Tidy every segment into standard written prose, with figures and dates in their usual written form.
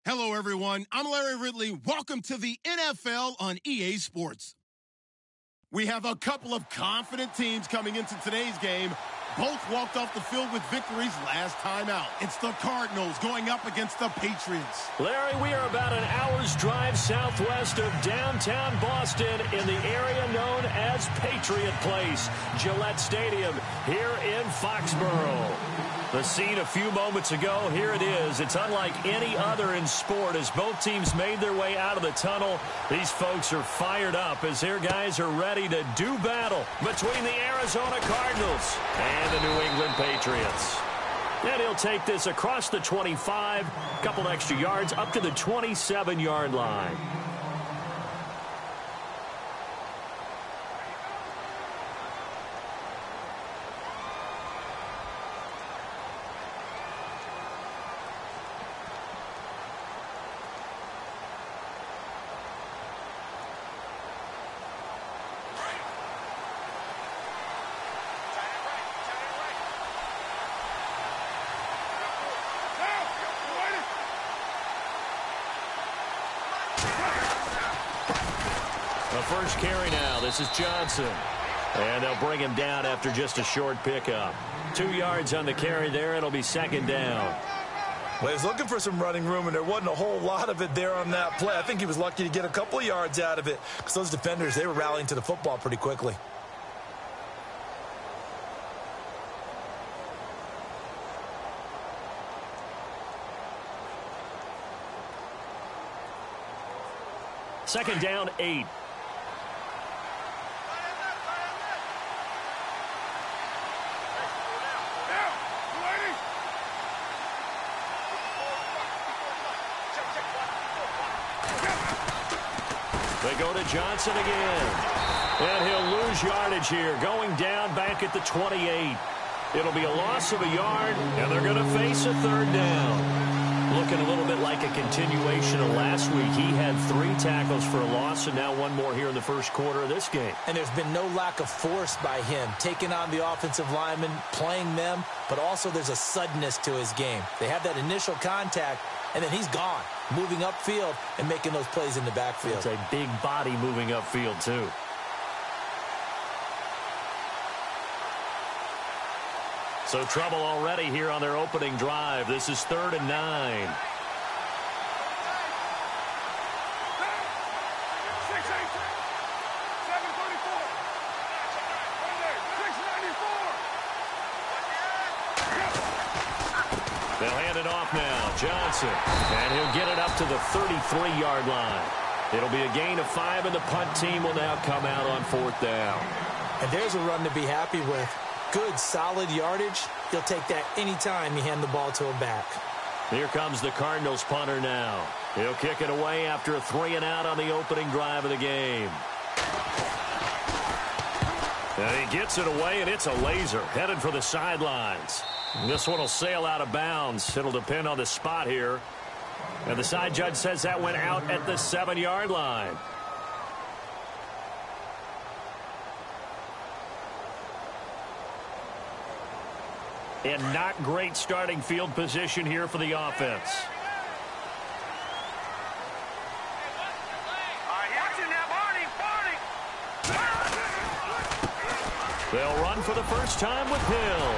Hello, everyone. I'm Larry Ridley. Welcome to the NFL on EA Sports. We have a couple of confident teams coming into today's game. Both walked off the field with victories last time out. It's the Cardinals going up against the Patriots. Larry, we are about an hour's drive southwest of downtown Boston in the area known as Patriot Place, Gillette Stadium, here in Foxborough. The scene a few moments ago, here it is. It's unlike any other in sport as both teams made their way out of the tunnel. These folks are fired up as their guys are ready to do battle between the Arizona Cardinals and the New England Patriots. And he'll take this across the 25, a couple extra yards up to the 27-yard line. First carry now. This is Johnson. And they'll bring him down after just a short pickup. 2 yards on the carry there. It'll be second down. Well, he's looking for some running room, and there wasn't a whole lot of it there on that play. I think he was lucky to get a couple of yards out of it because those defenders, they were rallying to the football pretty quickly. Second down, 8. They go to Johnson again. And he'll lose yardage here, going down back at the 28. It'll be a loss of a yard, and they're going to face a third down. Looking a little bit like a continuation of last week. He had 3 tackles for a loss, and now one more here in the first quarter of this game. And there's been no lack of force by him, taking on the offensive linemen, playing them, but also there's a suddenness to his game. They have that initial contact, and then he's gone, moving upfield and making those plays in the backfield. It's a big body moving upfield, too. So trouble already here on their opening drive. This is 3rd and 9. They'll hand it off now. Johnson. And he'll get it up to the 33-yard line. It'll be a gain of 5, and the punt team will now come out on 4th down. And there's a run to be happy with. Good, solid yardage. He'll take that anytime you hand the ball to him back. Here comes the Cardinals punter now. He'll kick it away after a 3-and-out on the opening drive of the game. And he gets it away, and it's a laser headed for the sidelines. This one will sail out of bounds. It'll depend on the spot here. And the side judge says that went out at the 7-yard line. And not great starting field position here for the offense. They'll run for the first time with Hill.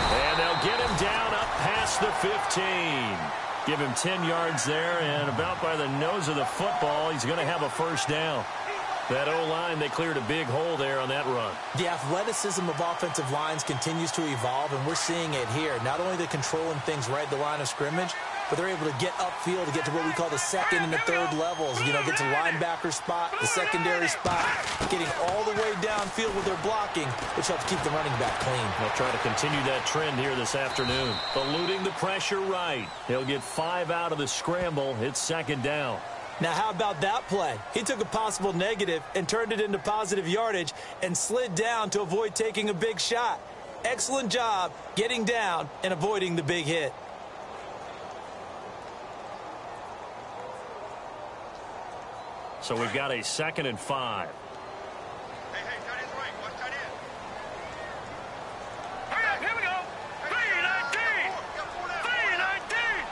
And they'll get him down up past the 15. Give him 10 yards there, and about by the nose of the football, he's going to have a first down. That O-line, they cleared a big hole there on that run. The athleticism of offensive lines continues to evolve, and we're seeing it here. Not only they're controlling things right at the line of scrimmage, but they're able to get upfield to get to what we call the second and the third levels. You know, get to linebacker spot, the secondary spot, getting all the way downfield with their blocking, which helps keep the running back clean. They'll try to continue that trend here this afternoon. Eluding the pressure right. He'll get 5 out of the scramble. It's second down. Now, how about that play? He took a possible negative and turned it into positive yardage and slid down to avoid taking a big shot. Excellent job getting down and avoiding the big hit. So we've got a 2nd and 5. Hey, tight end's right. Watch tight end. Hurry up, here we go. 3-19. 3-19.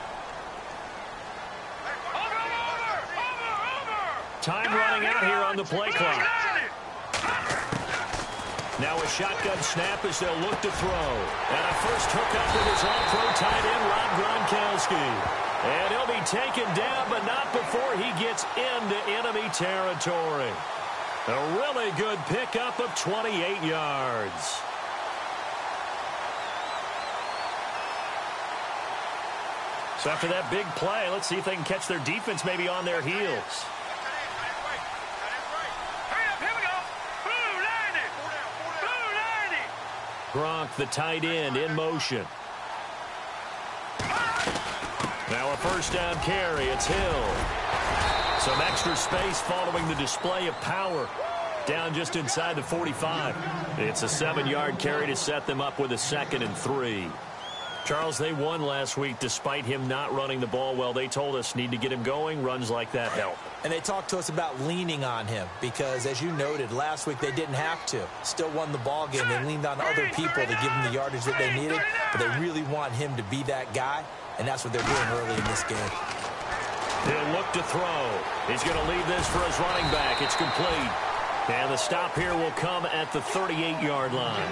Time running out here on the play clock. Now a shotgun snap as they'll look to throw. And a first hookup with his all-pro tight end, Rob Gronkowski. And he'll be taken down, but not before he gets into enemy territory. A really good pickup of 28 yards. So after that big play, let's see if they can catch their defense maybe on their heels. Gronk, the tight end, in motion. Now a first down carry. It's Hill. Some extra space following the display of power. Down just inside the 45. It's a 7-yard carry to set them up with a 2nd and 3. Charles, they won last week despite him not running the ball well. They told us need to get him going. Runs like that help. And they talked to us about leaning on him because, as you noted, last week they didn't have to. Still won the ball game. They leaned on other people to give them the yardage that they needed, but they really want him to be that guy, and that's what they're doing early in this game. He'll look to throw. He's going to leave this for his running back. It's complete. And the stop here will come at the 38-yard line.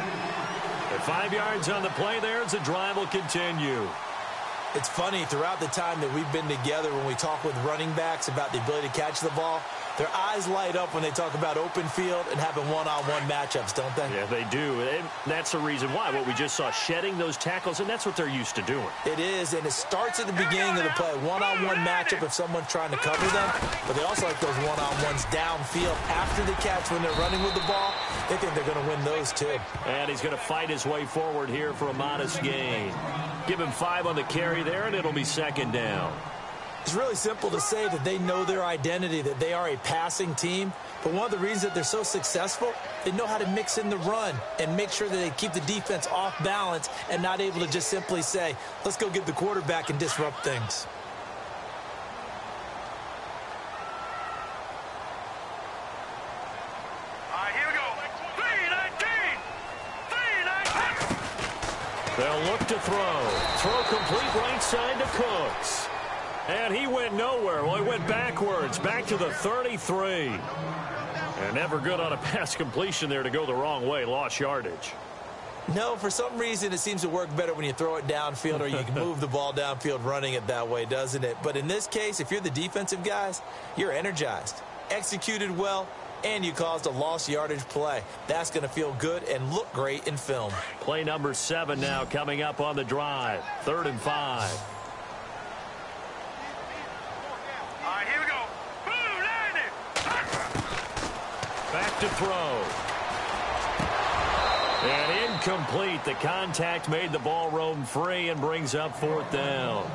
At 5 yards on the play there as the drive will continue. It's funny, throughout the time that we've been together, when we talk with running backs about the ability to catch the ball, their eyes light up when they talk about open field and having one-on-one matchups, don't they? Yeah, they do. And that's the reason why. What we just saw, shedding those tackles, and that's what they're used to doing. It is, and it starts at the beginning of the play. One-on-one matchup if someone's trying to cover them, but they also like those one-on-ones downfield after the catch when they're running with the ball. They think they're going to win those, too. And he's going to fight his way forward here for a modest gain. Give him 5 on the carry there, and it'll be 2nd down. It's really simple to say that they know their identity, that they are a passing team. But one of the reasons that they're so successful, they know how to mix in the run and make sure that they keep the defense off balance and not able to just simply say, let's go get the quarterback and disrupt things. Here we go. 3-19. They'll look to throw. Throw complete right side to Cooks. And he went nowhere. Well, he went backwards, back to the 33. And never good on a pass completion there to go the wrong way. Lost yardage. No, for some reason it seems to work better when you throw it downfield or you can move the ball downfield running it that way, doesn't it? But in this case, if you're the defensive guys, you're energized, executed well, and you caused a lost yardage play. That's going to feel good and look great in film. Play number 7 now coming up on the drive. 3rd and 5. Here we go. Back to throw. And incomplete. The contact made the ball roam free and brings up 4th down.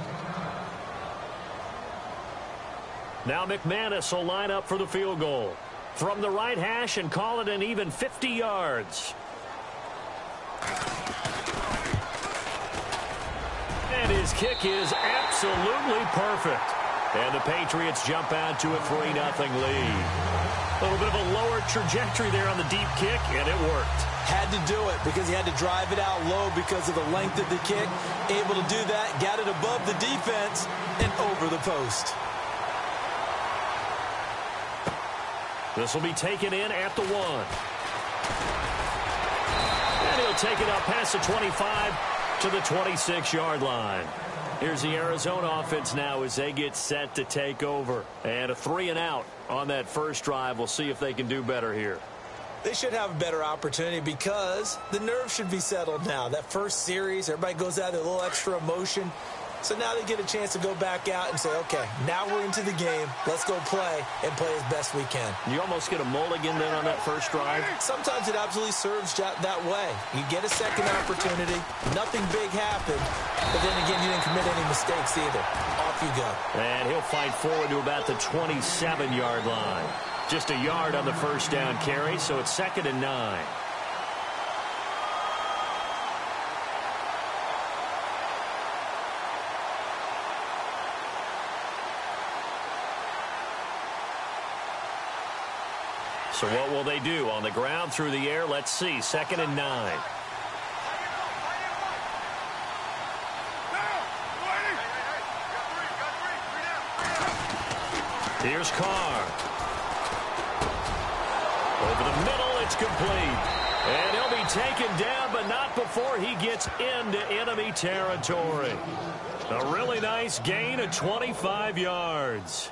Now McManus will line up for the field goal. From the right hash and call it an even 50 yards. And his kick is absolutely perfect. And the Patriots jump out to a 3-0 lead. A little bit of a lower trajectory there on the deep kick, and it worked. Had to do it because he had to drive it out low because of the length of the kick. Able to do that, got it above the defense and over the post. This will be taken in at the 1. And he'll take it up past the 25 to the 26-yard line. Here's the Arizona offense now as they get set to take over. And a 3-and-out on that first drive. We'll see if they can do better here. They should have a better opportunity because the nerves should be settled now. That first series, everybody goes out with a little extra emotion. So now they get a chance to go back out and say, okay, now we're into the game. Let's go play and play as best we can. You almost get a mulligan then on that first drive. Sometimes it absolutely serves that way. You get a second opportunity. Nothing big happened. But then again, you didn't commit any mistakes either. Off you go. And he'll fight forward to about the 27-yard line. Just a yard on the first down carry, so it's 2nd and 9. So what will they do? On the ground, through the air? Let's see. 2nd and 9. Here's Carr. Over the middle, it's complete. And he'll be taken down, but not before he gets into enemy territory. A really nice gain of 25 yards.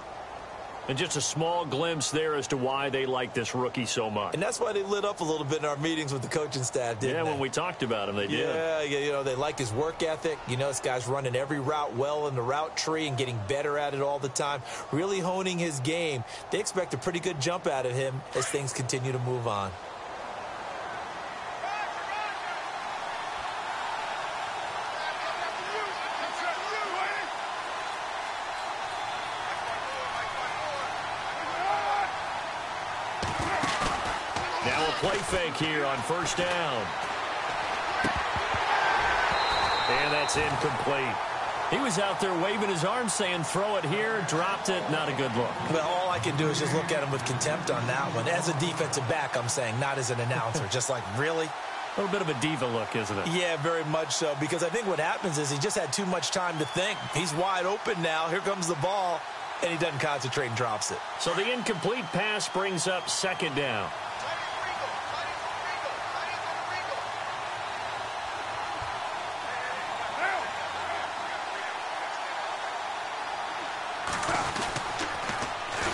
And just a small glimpse there as to why they like this rookie so much. And that's why they lit up a little bit in our meetings with the coaching staff, didn't they? Yeah, when we talked about him, they did. Yeah, you know, they like his work ethic. You know, this guy's running every route well in the route tree and getting better at it all the time, really honing his game. They expect a pretty good jump out of him as things continue to move on. Now a play fake here on first down. And that's incomplete. He was out there waving his arms saying throw it here, dropped it, not a good look. Well, all I can do is just look at him with contempt on that one. As a defensive back, I'm saying, not as an announcer. Just like, really? A little bit of a diva look, isn't it? Yeah, very much so, because I think what happens is he just had too much time to think. He's wide open now. Here comes the ball, and he doesn't concentrate and drops it. So the incomplete pass brings up second down.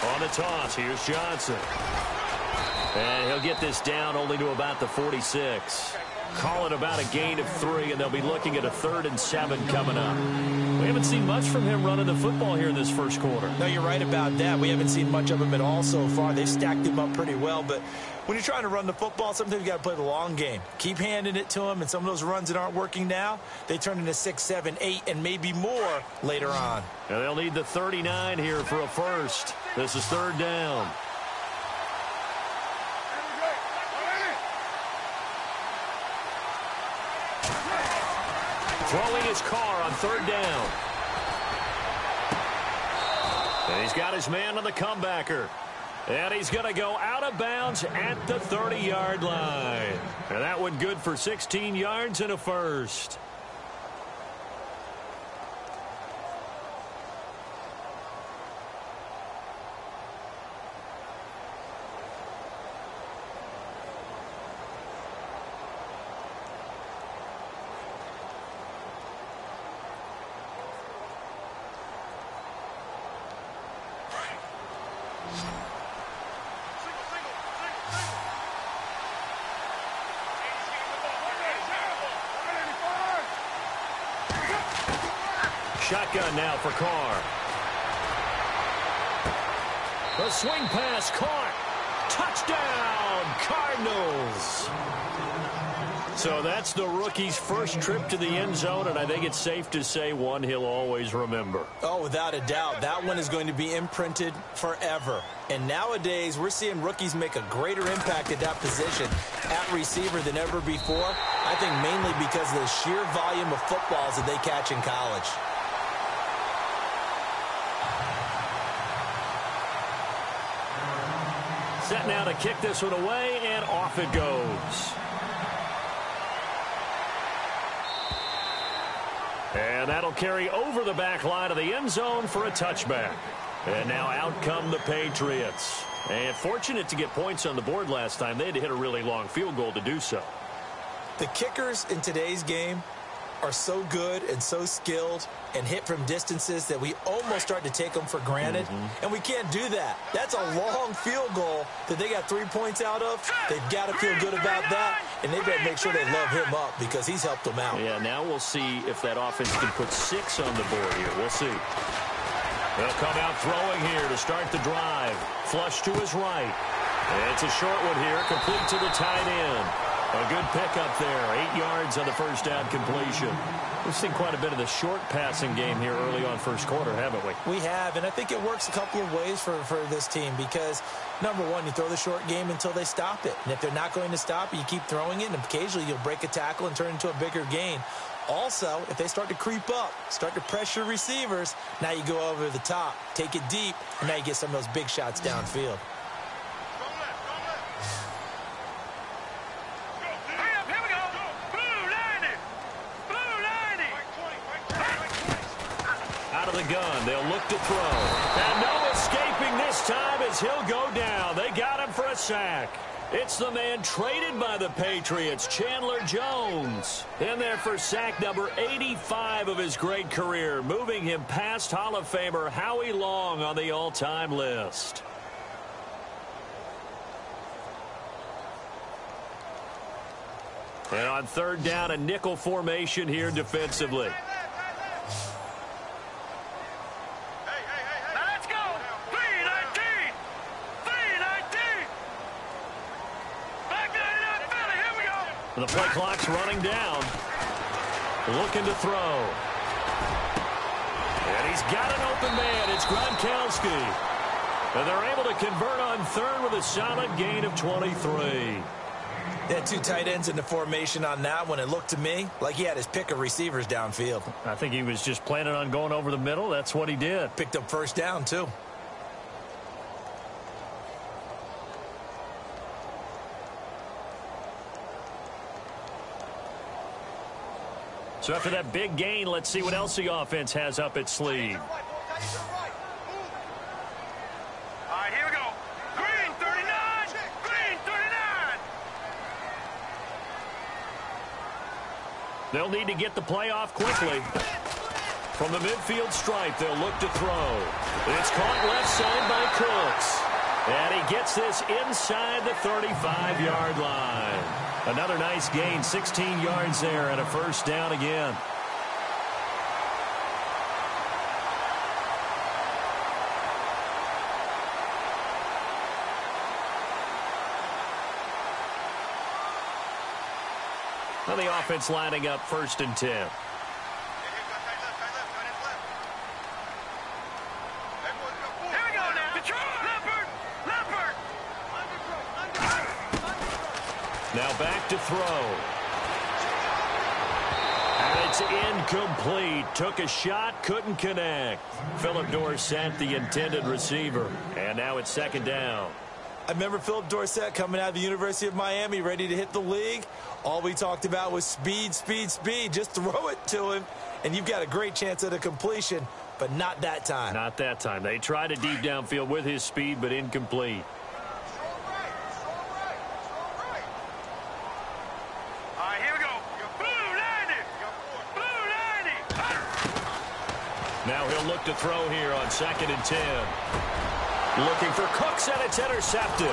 On the toss, here's Johnson. And he'll get this down only to about the 46. Call it about a gain of 3, and they'll be looking at a 3rd and 7 coming up. We haven't seen much from him running the football here in this first quarter. No, you're right about that. We haven't seen much of him at all so far. They've stacked him up pretty well, but when you're trying to run the football, sometimes you got to play the long game. Keep handing it to him, and some of those runs that aren't working now, they turn into 6, 7, 8, and maybe more later on. And they'll need the 39 here for a first. This is third down. Throwing his car on third down. And he's got his man on the comebacker. And he's going to go out of bounds at the 30-yard line. And that one good for 16 yards and a first. Shotgun now for Carr. The swing pass caught. Touchdown, Cardinals. So that's the rookie's first trip to the end zone, and I think it's safe to say one he'll always remember. Oh, without a doubt. That one is going to be imprinted forever. And nowadays, we're seeing rookies make a greater impact at that position at receiver than ever before. I think mainly because of the sheer volume of footballs that they catch in college. Set now to kick this one away, and off it goes. And that'll carry over the back line of the end zone for a touchback. And now out come the Patriots. And fortunate to get points on the board last time. They had to hit a really long field goal to do so. The kickers in today's game are so good and so skilled and hit from distances that we almost start to take them for granted. And we can't do that. That's a long field goal that they got 3 points out of. They've got to feel good about that, and they better make sure they love him up because he's helped them out. Yeah, now we'll see if that offense can put 6 on the board here. We'll see. They'll come out throwing here to start the drive. Flush to his right. It's a short one here, complete to the tight end. A good pickup there, 8 yards on the first down completion. We've seen quite a bit of the short passing game here early on first quarter, haven't we? We have, and I think it works a couple of ways for this team because, number one, you throw the short game until they stop it. And if they're not going to stop it, you keep throwing it, and occasionally you'll break a tackle and turn it into a bigger gain. Also, if they start to creep up, start to pressure receivers, now you go over the top, take it deep, and now you get some of those big shots downfield. The gun. They'll look to throw. And no escaping this time as he'll go down. They got him for a sack. It's the man traded by the Patriots, Chandler Jones. In there for sack number 85 of his great career, moving him past Hall of Famer Howie Long on the all-time list. And on third down, a nickel formation here defensively. The play clock's running down. Looking to throw. And he's got an open man. It's Gronkowski. And they're able to convert on third with a solid gain of 23. They had two tight ends in the formation on that one. It looked to me like he had his pick of receivers downfield. I think he was just planning on going over the middle. That's what he did. Picked up first down, too. So after that big gain, let's see what else the offense has up its sleeve. All right, here we go. Green 39. Green 39. They'll need to get the play off quickly. From the midfield stripe, they'll look to throw. It's caught left side by Cooks. And he gets this inside the 35-yard line. Another nice gain, 16 yards there, and a first down again. Now the offense lining up 1st and 10. Now back to throw. And it's incomplete. Took a shot, couldn't connect. Philip Dorsett, the intended receiver. And now it's 2nd down. I remember Philip Dorsett coming out of the University of Miami, ready to hit the league. All we talked about was speed, speed, speed. Just throw it to him, and you've got a great chance at a completion, but not that time. Not that time. They tried a deep downfield with his speed, but incomplete. Now he'll look to throw here on 2nd and 10. Looking for Cooks, and it's intercepted.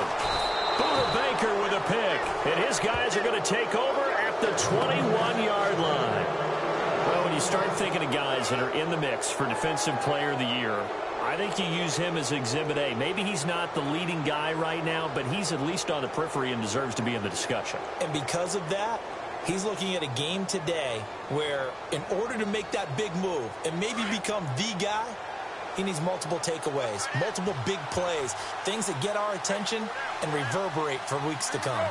Buda Baker with a pick. And his guys are going to take over at the 21-yard line. Well, when you start thinking of guys that are in the mix for Defensive Player of the Year, I think you use him as Exhibit A. Maybe he's not the leading guy right now, but he's at least on the periphery and deserves to be in the discussion. And because of that, he's looking at a game today where in order to make that big move and maybe become the guy, he needs multiple takeaways, multiple big plays, things that get our attention and reverberate for weeks to come.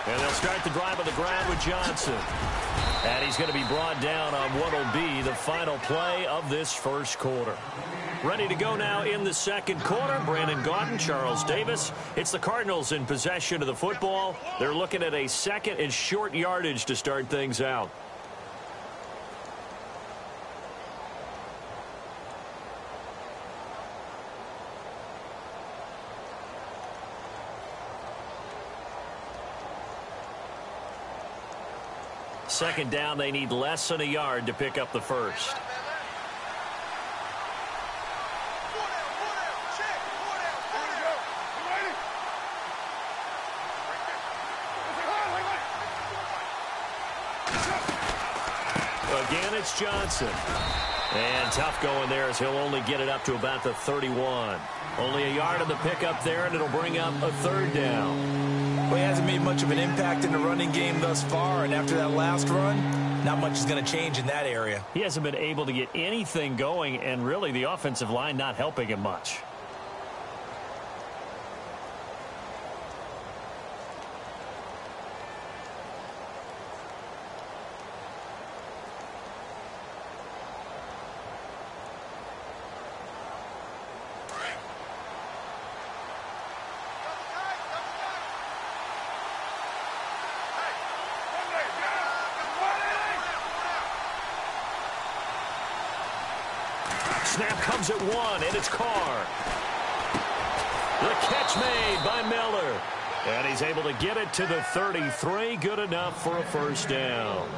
And they'll start the drive on the ground with Johnson. And he's going to be brought down on what will be the final play of this first quarter. Ready to go now in the 2nd quarter. Brandon Gaudin, Charles Davis. It's the Cardinals in possession of the football. They're looking at a 2nd and short yardage to start things out. Second down, they need less than a yard to pick up the first. Again, it's Johnson. And tough going there as he'll only get it up to about the 31. Only a yard on the pickup there, and it'll bring up a 3rd down. Well, he hasn't made much of an impact in the running game thus far, and after that last run, not much is going to change in that area. He hasn't been able to get anything going, and really the offensive line not helping him much. snap comes at 1, and it's Carr. The catch made by Miller. And he's able to get it to the 33. Good enough for a first down.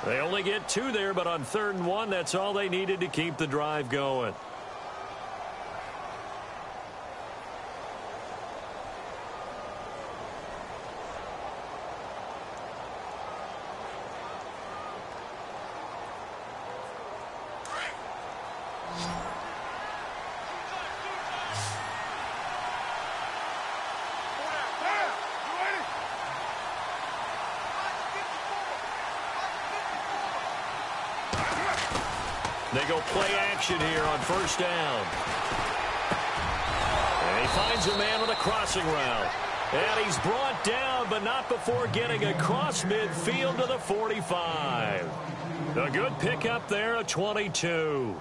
They only get 2 there, but on 3rd and 1, that's all they needed to keep the drive going. They go play action here on first down. And he finds a man with a crossing route. And he's brought down, but not before getting across midfield to the 45. A good pickup there, a 22.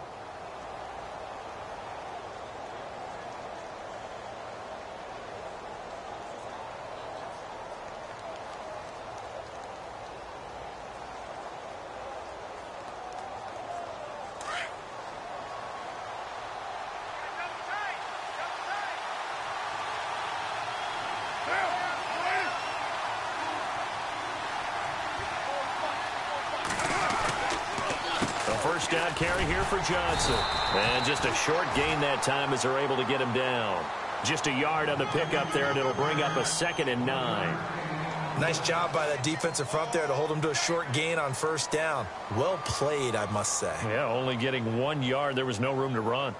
First down carry here for Johnson. And just a short gain that time as they're able to get him down. Just a yard on the pickup there, and it'll bring up a 2nd and 9. Nice job by that defensive front there to hold him to a short gain on first down. Well played, I must say. Yeah, only getting 1 yard. There was no room to run.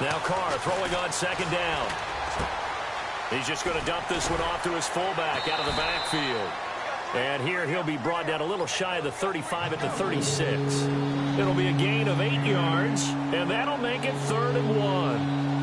Now Carr throwing on 2nd down. He's just going to dump this one off to his fullback out of the backfield. And here he'll be brought down a little shy of the 35 at the 36. It'll be a gain of 8 yards, and that'll make it 3rd and 1.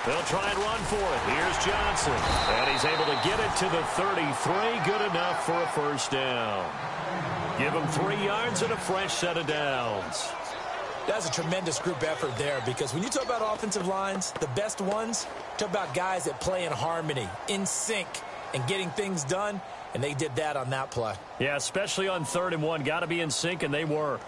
They'll try and run for it. Here's Johnson. And he's able to get it to the 33. Good enough for a first down. Give him 3 yards and a fresh set of downs. That's a tremendous group effort there, because when you talk about offensive lines, the best ones, talk about guys that play in harmony, in sync, and getting things done, and they did that on that play. Yeah, especially on 3rd and 1. Got to be in sync, and they were.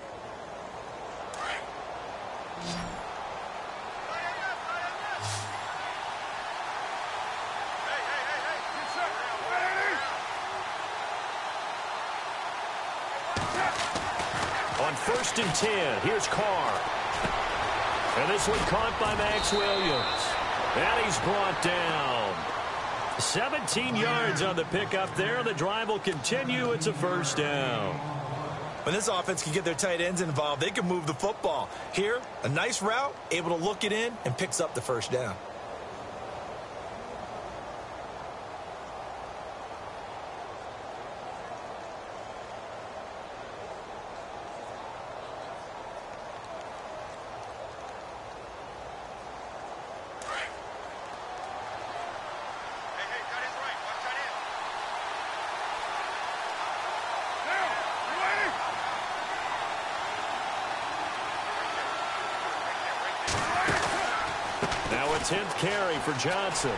On 1st and 10, here's Carr. And this one caught by Max Williams. And he's brought down. 17 yards on the pickup there. The drive will continue. It's a first down. When this offense can get their tight ends involved, they can move the football. Here, a nice route, able to look it in, and picks up the first down. Now a 10th carry for Johnson.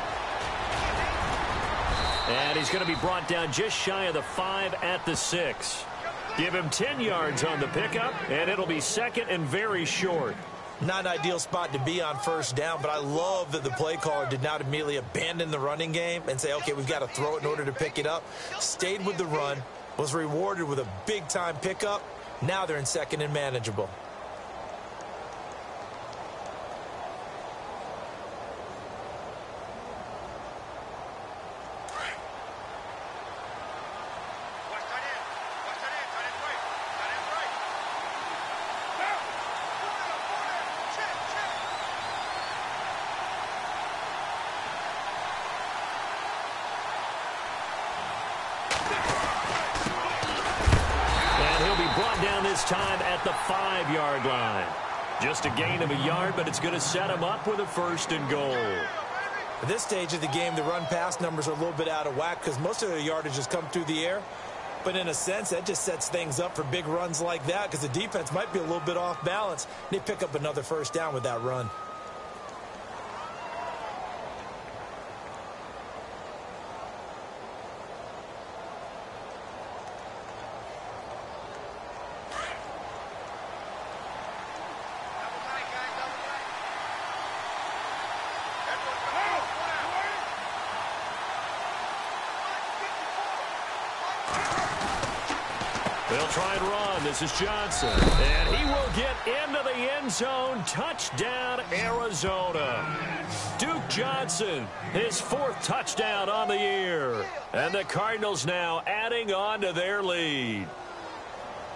And he's going to be brought down just shy of the 5 at the 6. Give him 10 yards on the pickup, and it'll be 2nd and very short. Not an ideal spot to be on first down, but I love that the play caller did not immediately abandon the running game and say, okay, we've got to throw it in order to pick it up. Stayed with the run, was rewarded with a big-time pickup. Now they're in 2nd and manageable. brought down this time at the 5-yard line. Just a gain of a yard, but it's going to set him up with a 1st and goal. At this stage of the game, the run-pass numbers are a little bit out of whack because most of their yardage has come through the air. But in a sense, that just sets things up for big runs like that because the defense might be a little bit off balance. They pick up another 1st down with that run. They'll try and run. This is Johnson. And he will get into the end zone. Touchdown, Arizona. Duke Johnson, his 4th touchdown on the year. And the Cardinals now adding on to their lead.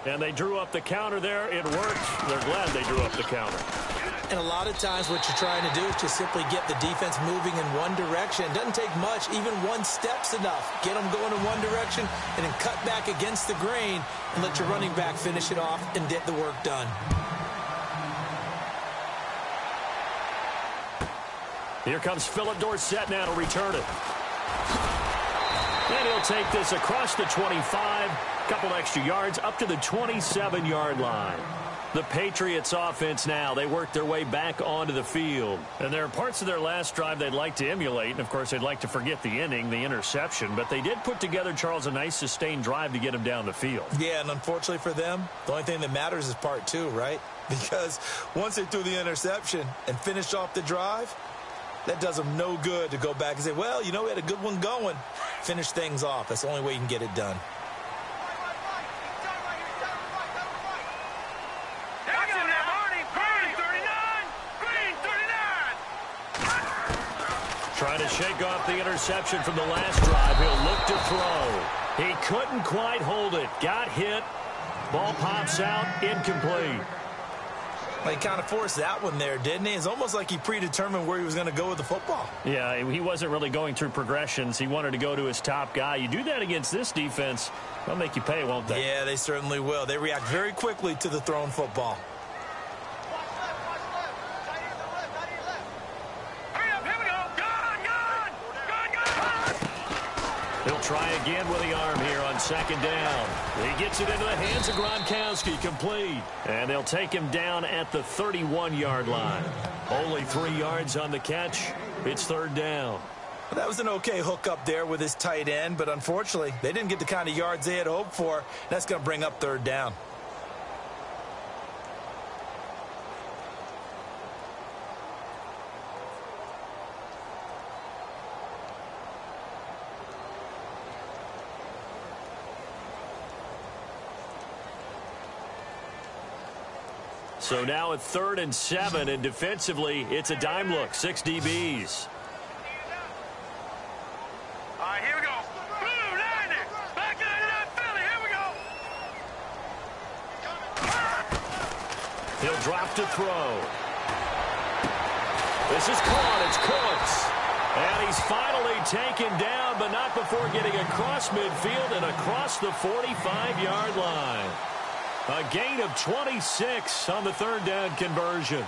And they drew up the counter there. It worked. They're glad they drew up the counter. And a lot of times what you're trying to do is just simply get the defense moving in one direction. It doesn't take much. Even one step's enough. Get them going in one direction and then cut back against the grain and let your running back finish it off and get the work done. Here comes Philip Dorsett now to return it. And he'll take this across the 25. Couple extra yards up to the 27-yard line. The Patriots offense now, they work their way back onto the field. And there are parts of their last drive they'd like to emulate. And, of course, they'd like to forget the inning, the interception. But they did put together, Charles, a nice sustained drive to get him down the field. Yeah, and unfortunately for them, the only thing that matters is part 2, right? Because once they threw the interception and finished off the drive, that does them no good to go back and say, well, you know, we had a good one going. Finish things off. That's the only way you can get it done. Trying to shake off the interception from the last drive. He'll look to throw. He couldn't quite hold it. Got hit. Ball pops out. Incomplete. Well, he kind of forced that one there, didn't he? It's almost like he predetermined where he was going to go with the football. Yeah, he wasn't really going through progressions. He wanted to go to his top guy. You do that against this defense, they'll make you pay, won't they? Yeah, they certainly will. They react very quickly to the thrown football. He'll try again with the arm here on 2nd down. He gets it into the hands of Gronkowski, complete. And they'll take him down at the 31-yard line. Only 3 yards on the catch. It's 3rd down. Well, that was an okay hook up there with his tight end, but unfortunately, they didn't get the kind of yards they had hoped for. That's going to bring up 3rd down. So now at 3rd and 7, and defensively, it's a dime look. 6 DBs. All right, here we go. Blue 90. Back 99 Philly. Here we go. He'll drop to throw. This is caught. It's Cooks. And he's finally taken down, but not before getting across midfield and across the 45-yard line. A gain of 26 on the 3rd down conversion.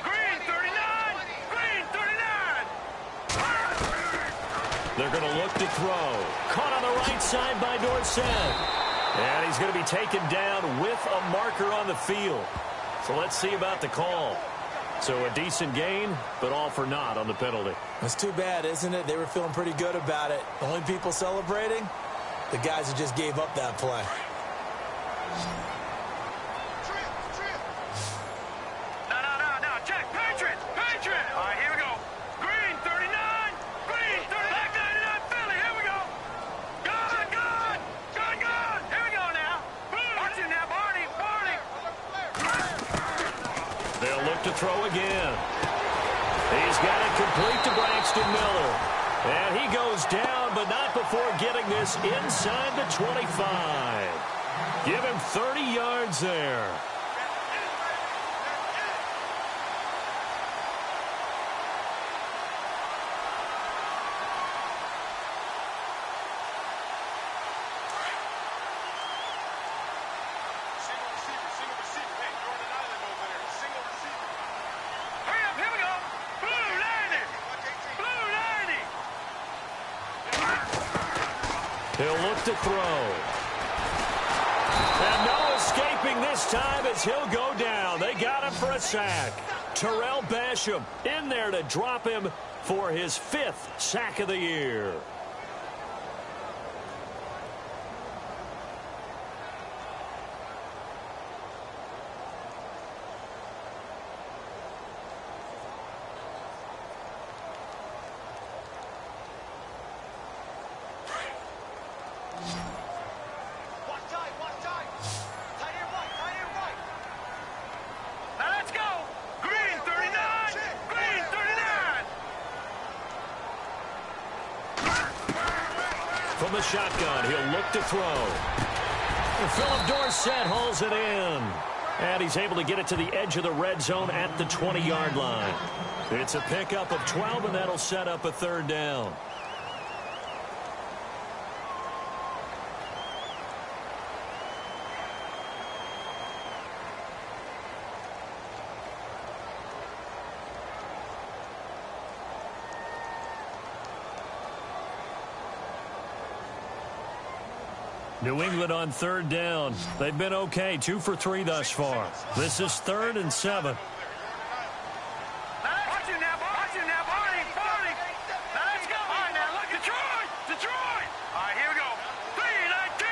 Green 39. Green 39. They're going to look to throw. Caught on the right side by Dorsett. And he's going to be taken down with a marker on the field. So let's see about the call. So a decent gain, but all for naught on the penalty. That's too bad, isn't it? They were feeling pretty good about it. The only people celebrating, the guys who just gave up that play. No. Check. Patriots. All right, here we go. Green 39. Green 39. Back 99 Philly. Here we go. Gone. Here we go now. Watch him now, Barney. They'll look to throw again. He's got it complete to Braxton Miller. And he goes down, but not before getting this inside the 25. Give him 30 yards there. He'll look to throw. And no escaping this time as he'll go down. They got him for a sack. Terrell Basham in there to drop him for his 5th sack of the year. From the shotgun, he'll look to throw. And Philip Dorsett hauls it in. And he's able to get it to the edge of the red zone at the 20-yard line. It's a pickup of 12, and that'll set up a 3rd down. New England on 3rd down. They've been okay, 2 for 3 thus far. This is 3rd and 7. Watch him now, watch him now, Barney. Now let's go. All right, now look, Detroit. All right, here we go. 3-19.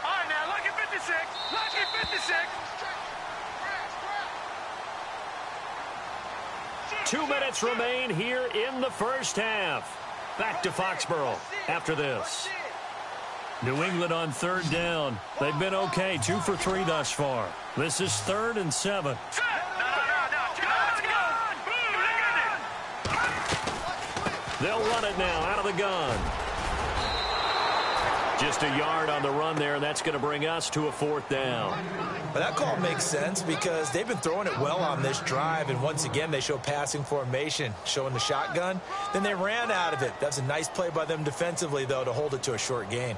All right, now lucky 56. Lucky 56. 2 minutes remain here in the first half. Back to Foxborough after this. New England on 3rd down. They've been okay, 2 for 3 thus far. This is 3rd and 7. They'll run it now out of the gun. Just a yard on the run there, and that's going to bring us to a 4th down. But that call makes sense because they've been throwing it well on this drive, and once again they show passing formation, showing the shotgun. Then they ran out of it. That's a nice play by them defensively, though, to hold it to a short gain.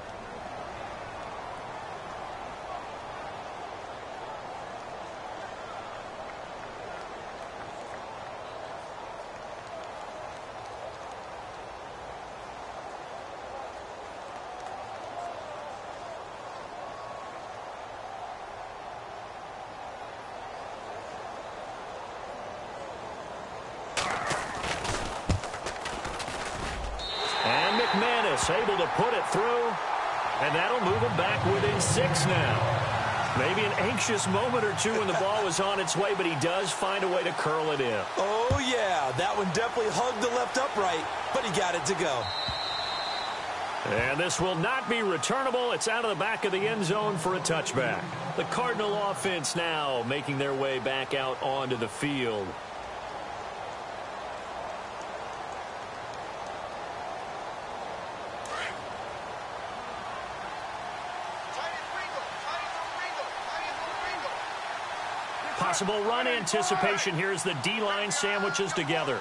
Able to put it through, and that'll move him back within 6 now. Maybe an anxious moment or two when the ball was on its way, but he does find a way to curl it in. Oh, yeah, that one definitely hugged the left upright, but he got it to go. And this will not be returnable. It's out of the back of the end zone for a touchback. The Cardinal offense now making their way back out onto the field. Possible run anticipation here as the D-line sandwiches together.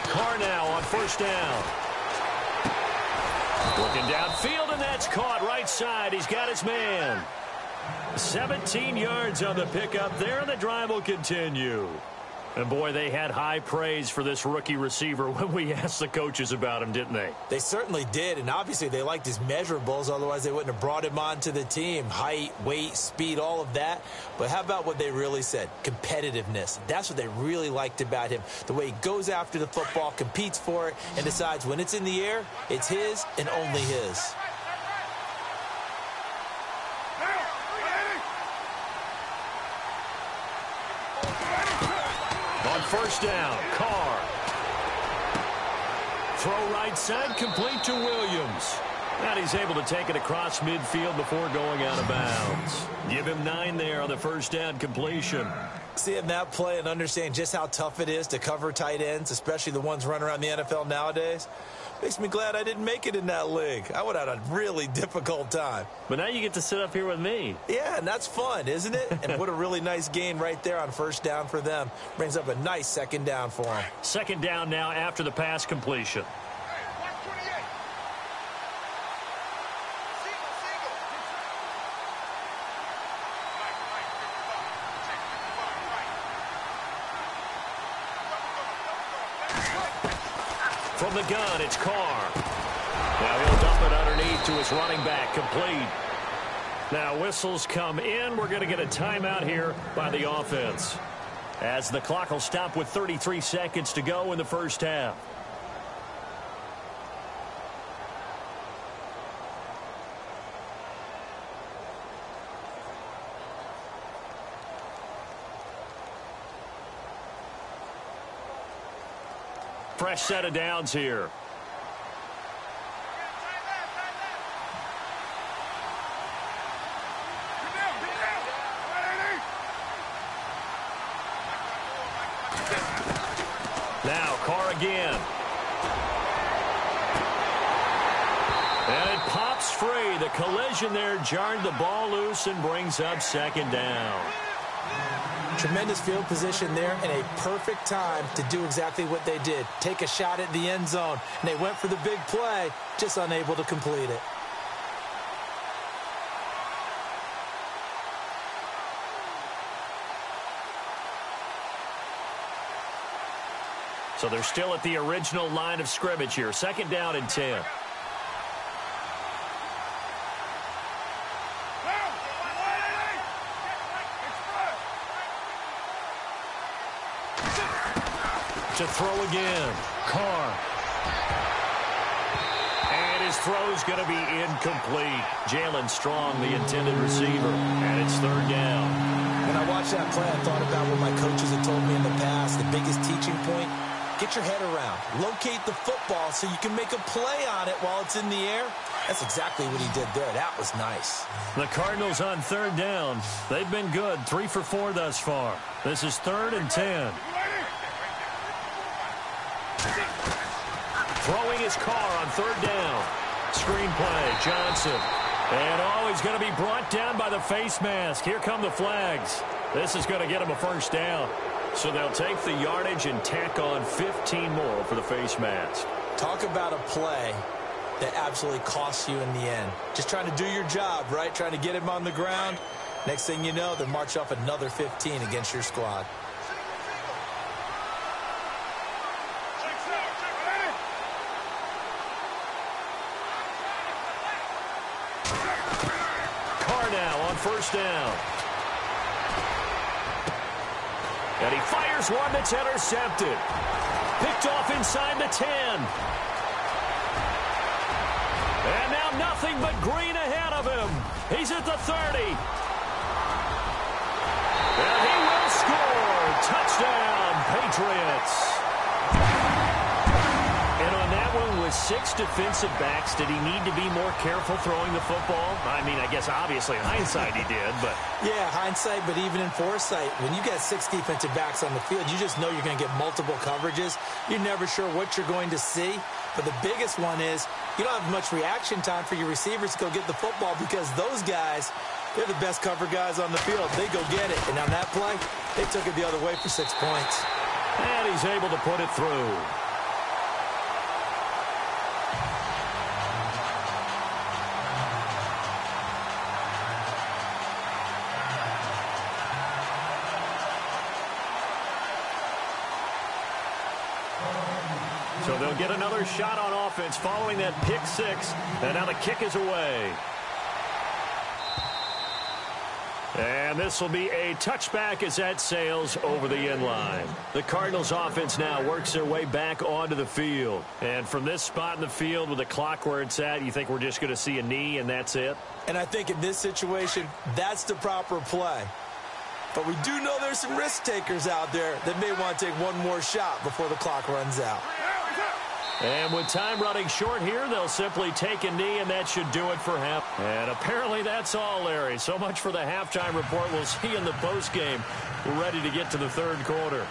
Carr now on 1st down. Looking downfield, and that's caught right side. He's got his man. 17 yards on the pickup there, and the drive will continue. And, boy, they had high praise for this rookie receiver when we asked the coaches about him, didn't they? They certainly did, and obviously they liked his measurables. Otherwise, they wouldn't have brought him onto the team. Height, weight, speed, all of that. But how about what they really said? Competitiveness. That's what they really liked about him. The way he goes after the football, competes for it, and decides when it's in the air, it's his and only his. On 1st down, Carr. Throw right side, complete to Williams. And he's able to take it across midfield before going out of bounds. Give him 9 there on the 1st down completion. Seeing that play and understand just how tough it is to cover tight ends, especially the ones running around the NFL nowadays, makes me glad I didn't make it in that league. I would have had a really difficult time. But now you get to sit up here with me. Yeah, and that's fun, isn't it? And what a really nice gain right there on 1st down for them. Brings up a nice 2nd down for them. 2nd down now after the pass completion. From the gun, it's Carr. Now he'll dump it underneath to his running back, complete. Now whistles come in. We're going to get a timeout here by the offense, as the clock will stop with 33 seconds to go in the first half. Fresh set of downs here. Now Carr again. And it pops free. The collision there jarred the ball loose and brings up second down. Tremendous field position there and a perfect time to do exactly what they did. Take a shot at the end zone. And they went for the big play, just unable to complete it. So they're still at the original line of scrimmage here. Second down and 10. To throw again. Carr. And his throw's going to be incomplete. Jalen Strong, the intended receiver. And it's third down. When I watched that play, I thought about what my coaches had told me in the past. The biggest teaching point, get your head around. Locate the football so you can make a play on it while it's in the air. That's exactly what he did there. That was nice. The Cardinals on third down. They've been good. 3 for 4 thus far. This is third and 10. Throwing his Carr on third down. Screen play, Johnson. And he's going to be brought down by the face mask. Here come the flags. This is going to get him a first down. So they'll take the yardage and tack on 15 more for the face mask. Talk about a play that absolutely costs you in the end. Just trying to do your job, right? Trying to get him on the ground. Next thing you know, they march off another 15 against your squad. First down. And he fires one that's intercepted. Picked off inside the 10. And now nothing but green ahead of him. He's at the 30. And he will score. Touchdown, Patriots. And on that one, with 6 defensive backs, did he need to be more careful throwing the football? I mean, I guess obviously in hindsight he did, but... Yeah, hindsight, but even in foresight, when you got 6 defensive backs on the field, you just know you're going to get multiple coverages. You're never sure what you're going to see. But the biggest one is you don't have much reaction time for your receivers to go get the football because those guys, they're the best cover guys on the field. They go get it. And on that play, they took it the other way for 6 points. And he's able to put it through. So they'll get another shot on offense following that pick 6. And now the kick is away. And this will be a touchback as that sails over the end line. The Cardinals offense now works their way back onto the field. And from this spot in the field with the clock where it's at, you think we're just going to see a knee and that's it? And I think in this situation, that's the proper play. But we do know there's some risk takers out there that may want to take one more shot before the clock runs out. And with time running short here, they'll simply take a knee, and that should do it for half. And apparently that's all, Larry. So much for the halftime report. We'll see you in the postgame. We're ready to get to the third quarter.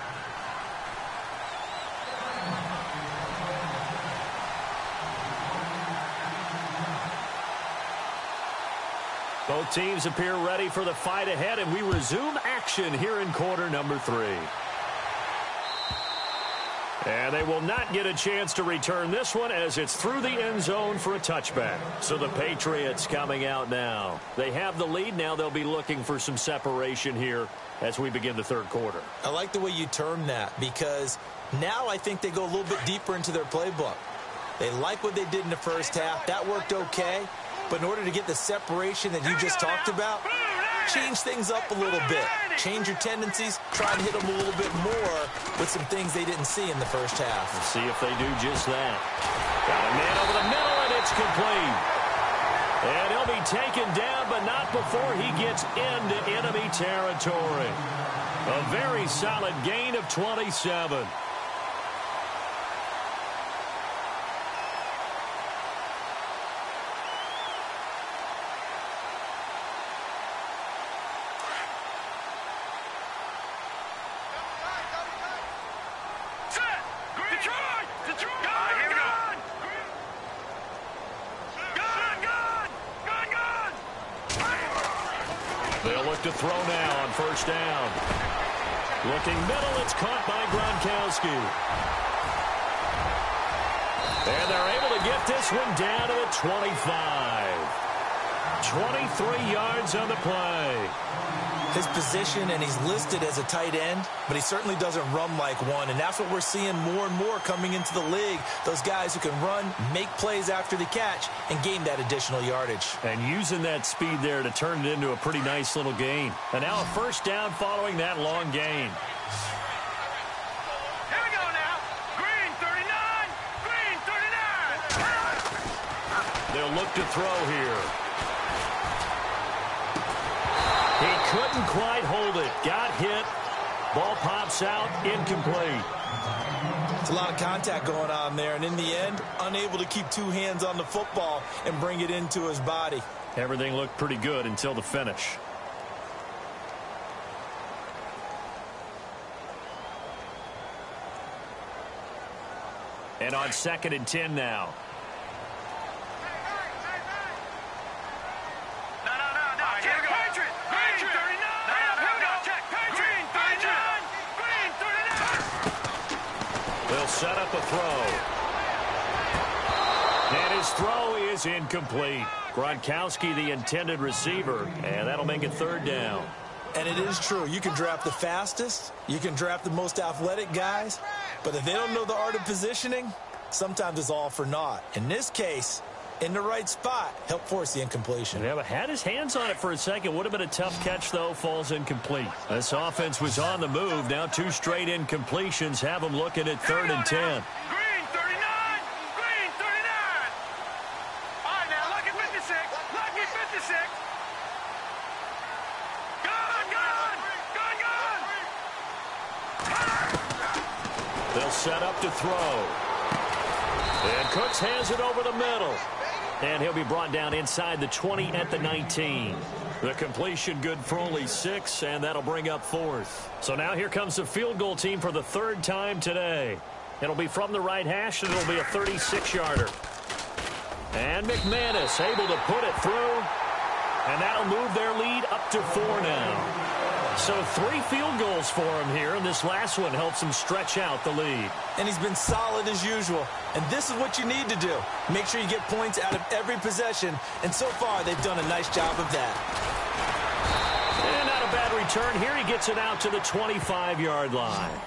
Both teams appear ready for the fight ahead, and we resume action here in quarter number 3. And they will not get a chance to return this one as it's through the end zone for a touchback. So the Patriots coming out now. They have the lead. Now they'll be looking for some separation here as we begin the third quarter. I like the way you term that because now I think they go a little bit deeper into their playbook. They like what they did in the first half. That worked okay. But in order to get the separation that you just talked about, change things up a little bit. Change your tendencies. Try and hit them a little bit more with some things they didn't see in the first half. Let's see if they do just that. Got a man over the middle, and it's complete. And he'll be taken down, but not before he gets into enemy territory. A very solid gain of 27. They'll look to throw now on first down. Looking middle, it's caught by Gronkowski. And they're able to get this one down to the 25. 23 yards on the play. His position, and he's listed as a tight end, but he certainly doesn't run like one, and that's what we're seeing more and more coming into the league. Those guys who can run, make plays after the catch, and gain that additional yardage. And using that speed there to turn it into a pretty nice little gain. And now a first down following that long gain. Here we go now. Green 39. Green 39. They'll look to throw here. He couldn't quite hold it. Got hit. Ball pops out. Incomplete. It's a lot of contact going on there, and in the end, unable to keep two hands on the football and bring it into his body. Everything looked pretty good until the finish. And on 2nd and 10 now. They'll set up a throw. And his throw is incomplete. Gronkowski, the intended receiver, and that'll make it third down. And it is true. You can draft the fastest. You can draft the most athletic guys. But if they don't know the art of positioning, sometimes it's all for naught. In this case, in the right spot, help force the incompletion. Yeah, but had his hands on it for a second. Would have been a tough catch, though. Falls incomplete. This offense was on the move. Now 2 straight incompletions have them looking at 3rd and 10. Green 39. Green 39. All right, now, lucky 56. Lucky 56. Gun. They'll set up to throw. And Cooks has it over the middle. And he'll be brought down inside the 20 at the 19. The completion good for only 6, and that'll bring up 4th. So now here comes the field goal team for the 3rd time today. It'll be from the right hash, and it'll be a 36-yarder. And McManus able to put it through. And that'll move their lead up to 4 now. So 3 field goals for him here, and this last one helps him stretch out the lead. And he's been solid as usual. And this is what you need to do. Make sure you get points out of every possession. And so far, they've done a nice job of that. And not a bad return. Here he gets it out to the 25-yard line.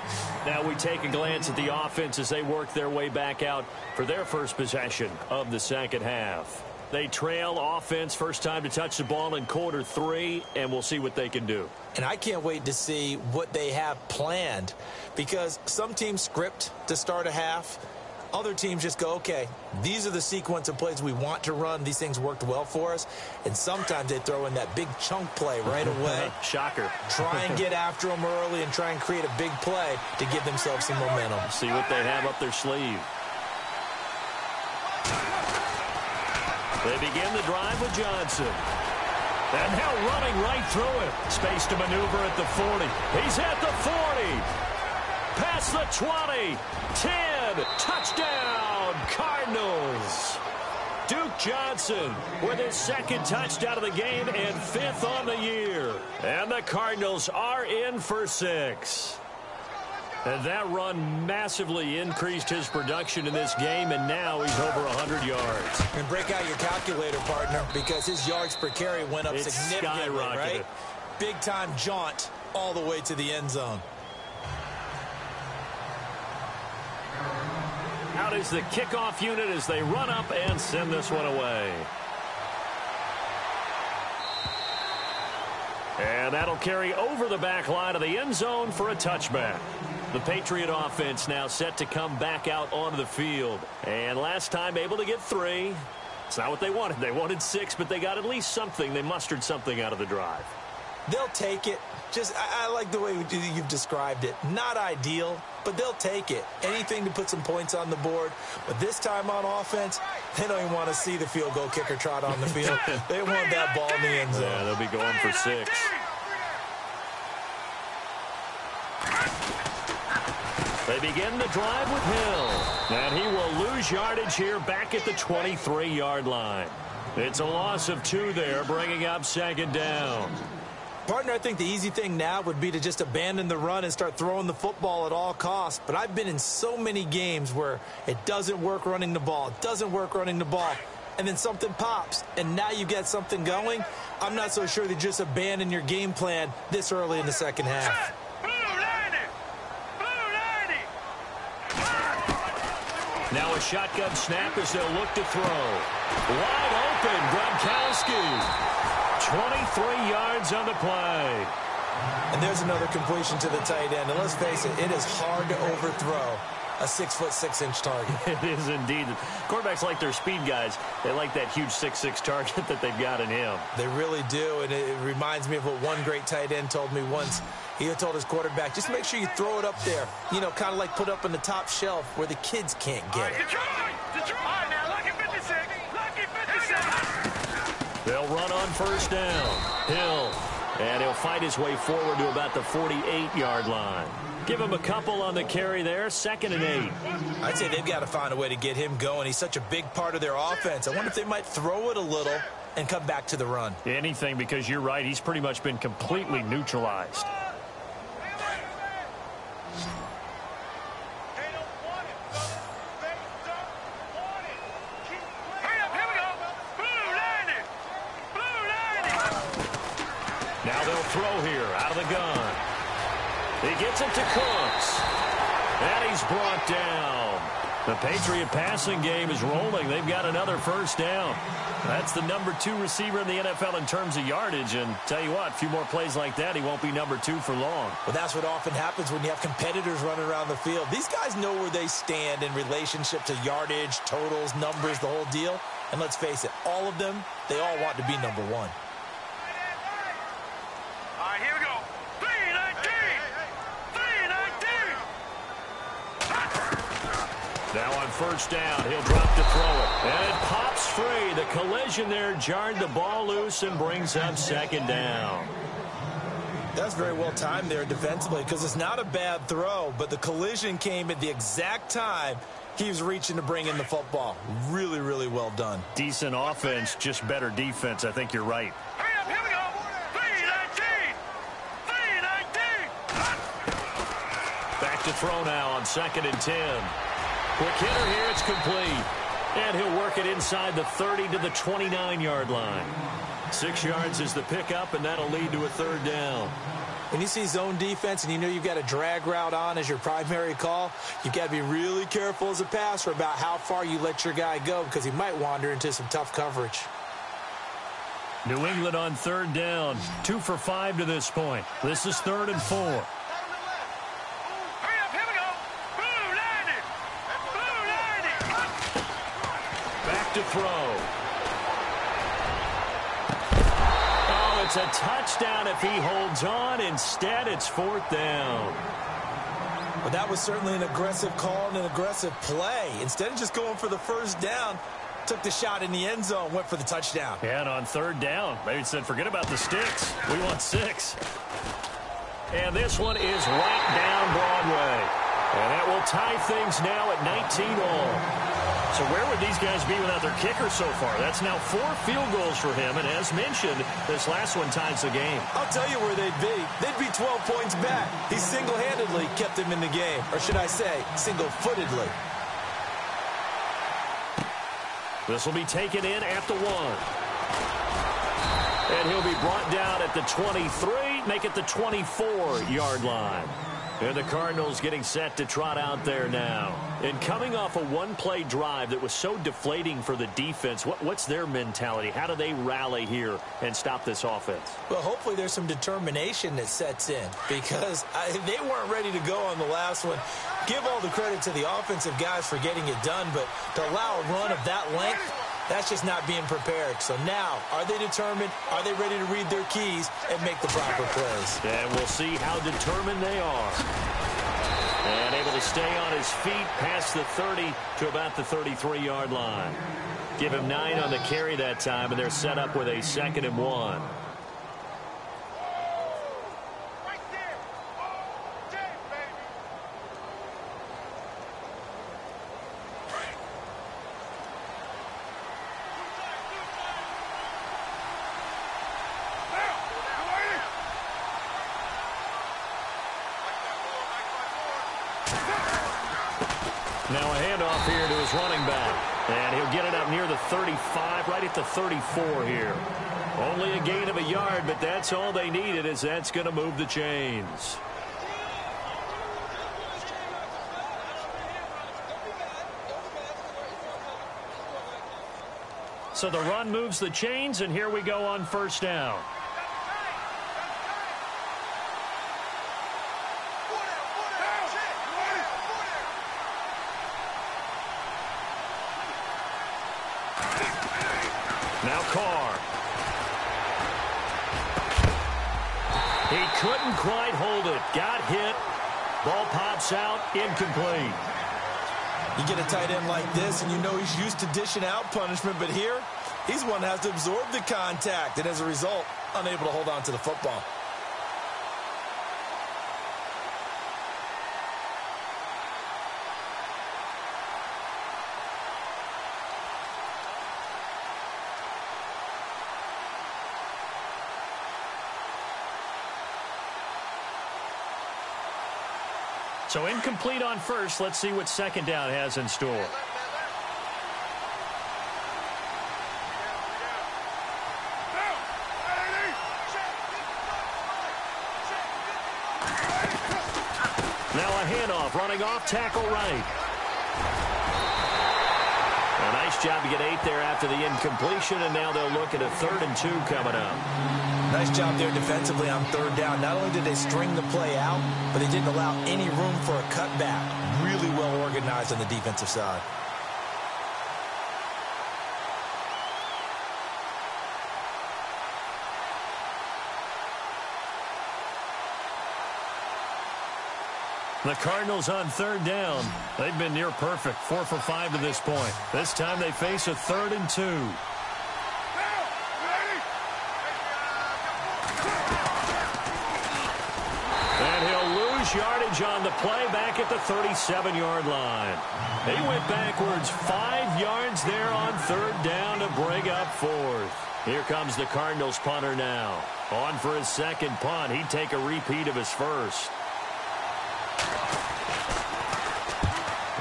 Now we take a glance at the offense as they work their way back out for their first possession of the second half. They trail offense, first time to touch the ball in quarter 3, and we'll see what they can do. And I can't wait to see what they have planned, because some teams script to start a half. Other teams just go, okay, these are the sequence of plays we want to run. These things worked well for us. And sometimes they throw in that big chunk play right away. Shocker. Try and get after them early and try and create a big play to give themselves some momentum. See what they have up their sleeve. They begin the drive with Johnson. And now running right through it. Space to maneuver at the 40. He's at the 40. Past the 20. 10. Touchdown, Cardinals. Duke Johnson with his 2nd touchdown of the game and 5th on the year. And the Cardinals are in for 6. And that run massively increased his production in this game, and now he's over 100 yards. And break out your calculator, partner, because his yards per carry went up significantly, right? Big-time jaunt all the way to the end zone. Out is the kickoff unit as they run up and send this one away. And that'll carry over the back line of the end zone for a touchback. The Patriot offense now set to come back out onto the field. And last time able to get 3. It's not what they wanted. They wanted 6, but they got at least something. They mustered something out of the drive. They'll take it. I like the way you've described it. Not ideal, but they'll take it. Anything to put some points on the board. But this time on offense, they don't even want to see the field goal kicker trot on the field. They want that ball in the end zone. Yeah, they'll be going for 6. They begin the drive with Hill. And he will lose yardage here back at the 23-yard line. It's a loss of 2 there, bringing up 2nd down. Partner, I think the easy thing now would be to just abandon the run and start throwing the football at all costs. But I've been in so many games where it doesn't work running the ball. It doesn't work running the ball. And then something pops, and now you get something going. I'm not so sure to just abandon your game plan this early in the second half. Now a shotgun snap as they'll look to throw. Wide open, Gronkowski. 23 yards on the play. And there's another completion to the tight end. And let's face it is hard to overthrow a 6'6" target. It is indeed. Quarterbacks like their speed guys. They like that huge 6'6" target that they've got in him. They really do. And it reminds me of what one great tight end told me once. He told his quarterback, just make sure you throw it up there. You know, kind of like put up on the top shelf where the kids can't get it. They'll run on 1st down. Hill. And he'll fight his way forward to about the 48-yard line. Give him a couple on the carry there. 2nd and 8. I'd say they've got to find a way to get him going. He's such a big part of their offense. I wonder if they might throw it a little and come back to the run. Anything, because you're right. He's pretty much been completely neutralized. Throw here out of the gun. He gets it to Cooks. And he's brought down. The Patriot passing game is rolling. They've got another 1st down. That's the number 2 receiver in the NFL in terms of yardage. And tell you what, a few more plays like that, he won't be number 2 for long. Well, that's what often happens when you have competitors running around the field. These guys know where they stand in relationship to yardage, totals, numbers, the whole deal. And let's face it, all of them, they all want to be number 1. Here we go. 319. 319. Now on 1st down, he'll drop to throw it. And it pops free. The collision there jarred the ball loose and brings up 2nd down. That's very well timed there defensively because it's not a bad throw, but the collision came at the exact time he was reaching to bring in the football. Really, really well done. Decent offense, just better defense. I think you're right. Here we go. 319. 319. Back to throw now on 2nd and 10. Quick hitter here, it's complete. And he'll work it inside the 30 to the 29-yard line. 6 yards is the pickup, and that'll lead to a 3rd down. When you see zone defense and you know you've got a drag route on as your primary call, you've got to be really careful as a passer about how far you let your guy go because he might wander into some tough coverage. New England on 3rd down. 2 for 5 to this point. This is 3rd and 4. Here we go. Blue 90. Blue 90. Back to throw. It's a touchdown if he holds on. Instead, it's 4th down. Well, that was certainly an aggressive call and an aggressive play. Instead of just going for the 1st down, took the shot in the end zone, went for the touchdown. Yeah, and on 3rd down, they said, forget about the sticks. We want 6. And this one is right down Broadway. And that will tie things now at 19 all. So where would these guys be without their kicker so far? That's now 4 field goals for him, and as mentioned, this last one ties the game. I'll tell you where they'd be. They'd be 12 points back. He single-handedly kept them in the game, or should I say, single-footedly. This will be taken in at the 1. And he'll be brought down at the 23, make it the 24-yard line. And the Cardinals getting set to trot out there now. And coming off a one-play drive that was so deflating for the defense, what's their mentality? How do they rally here and stop this offense? Well, hopefully there's some determination that sets in because they weren't ready to go on the last one. Give all the credit to the offensive guys for getting it done, but to allow a run of that length, that's just not being prepared. So now, are they determined? Are they ready to read their keys and make the proper plays? And we'll see how determined they are. And able to stay on his feet past the 30 to about the 33-yard line. Give him 9 on the carry that time, and they're set up with a 2nd and 1. Now a handoff here to his running back. And he'll get it up near the 35, right at the 34 here. Only a gain of a yard, but that's all they needed, as that's going to move the chains. So the run moves the chains, and here we go on 1st down. Now Carr. He couldn't quite hold it. Got hit. Ball pops out. Incomplete. You get a tight end like this, and you know he's used to dishing out punishment, but here, he's one that has to absorb the contact, and as a result, unable to hold on to the football. So incomplete on 1st. Let's see what 2nd down has in store. Now a handoff, running off, tackle right. A nice job to get 8 there after the incompletion, and now they'll look at a 3rd and 2 coming up. Nice job there defensively on 3rd down. Not only did they string the play out, but they didn't allow any room for a cutback. Really well organized on the defensive side. The Cardinals on 3rd down. They've been near perfect, 4 for 5 to this point. This time they face a 3rd and 2. And he'll lose yardage on the play back at the 37-yard line. He went backwards 5 yards there on 3rd down to bring up 4th. Here comes the Cardinals punter now. On for his 2nd punt. He'd take a repeat of his 1st.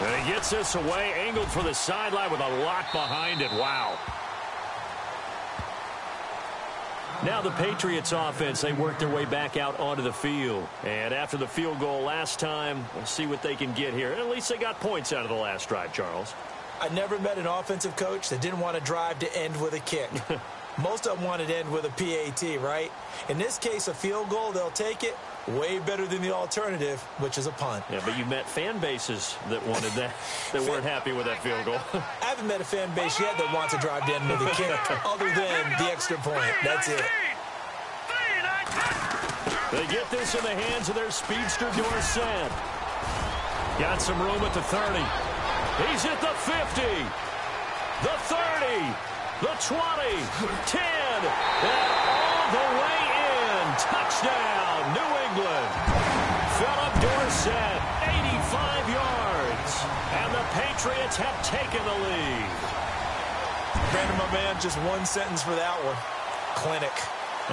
And he gets this away, angled for the sideline with a lot behind it. Wow. Now the Patriots offense, they work their way back out onto the field. And after the field goal last time, we'll see what they can get here. And at least they got points out of the last drive, Charles. I never met an offensive coach that didn't want to drive to end with a kick. Most of them wanted to end with a PAT, right? In this case, a field goal, they'll take it. Way better than the alternative, which is a punt. Yeah, but you met fan bases that wanted that, that weren't happy with that field goal. I haven't met a fan base yet that wants to drive to end with a kick, other than the extra point. That's it. They get this in the hands of their speedster, Dorsett. Got some room at the 30. He's at the 50. The 30. The 20. 10. And all the way in. Touchdown, New England. Philip Dorsett, 85 yards. And the Patriots Patriots have taken the lead. Brandon, my man, just one sentence for that one. Clinic.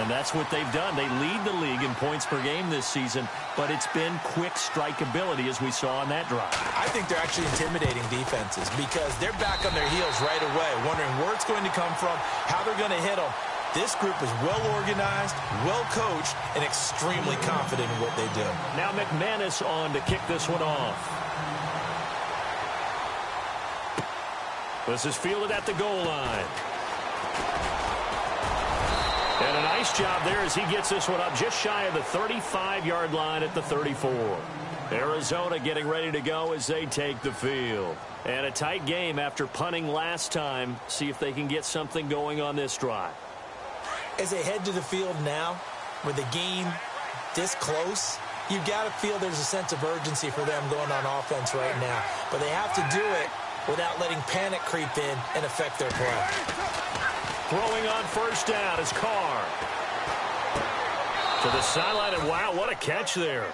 And that's what they've done. They lead the league in points per game this season, but it's been quick strikeability as we saw on that drive. I think they're actually intimidating defenses because they're back on their heels right away, wondering where it's going to come from, how they're going to hit them. This group is well-organized, well-coached, and extremely confident in what they do. Now McManus on to kick this one off. This is fielded at the goal line. And a nice job there as he gets this one up just shy of the 35-yard line at the 34. Arizona getting ready to go as they take the field. And a tight game after punting last time. See if they can get something going on this drive. As they head to the field now, with the game this close, you've got to feel there's a sense of urgency for them going on offense right now. But they have to do it without letting panic creep in and affect their play. Throwing on first down is Carr. To the sideline, and wow, what a catch there.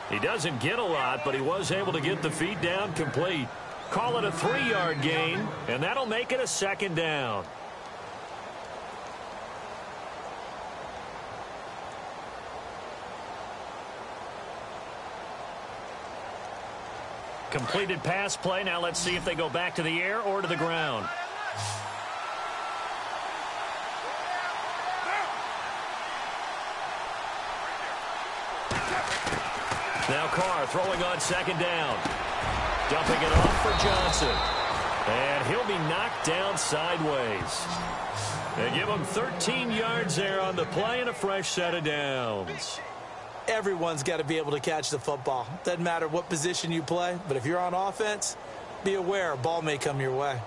He doesn't get a lot, but he was able to get the feet down complete. Call it a 3-yard gain, and that'll make it a second down. Completed pass play. Now let's see if they go back to the air or to the ground. Now Carr throwing on second down. Dumping it off for Johnson. And he'll be knocked down sideways. They give him 13 yards there on the play and a fresh set of downs. Everyone's got to be able to catch the football. Doesn't matter what position you play, but if you're on offense, be aware a ball may come your way.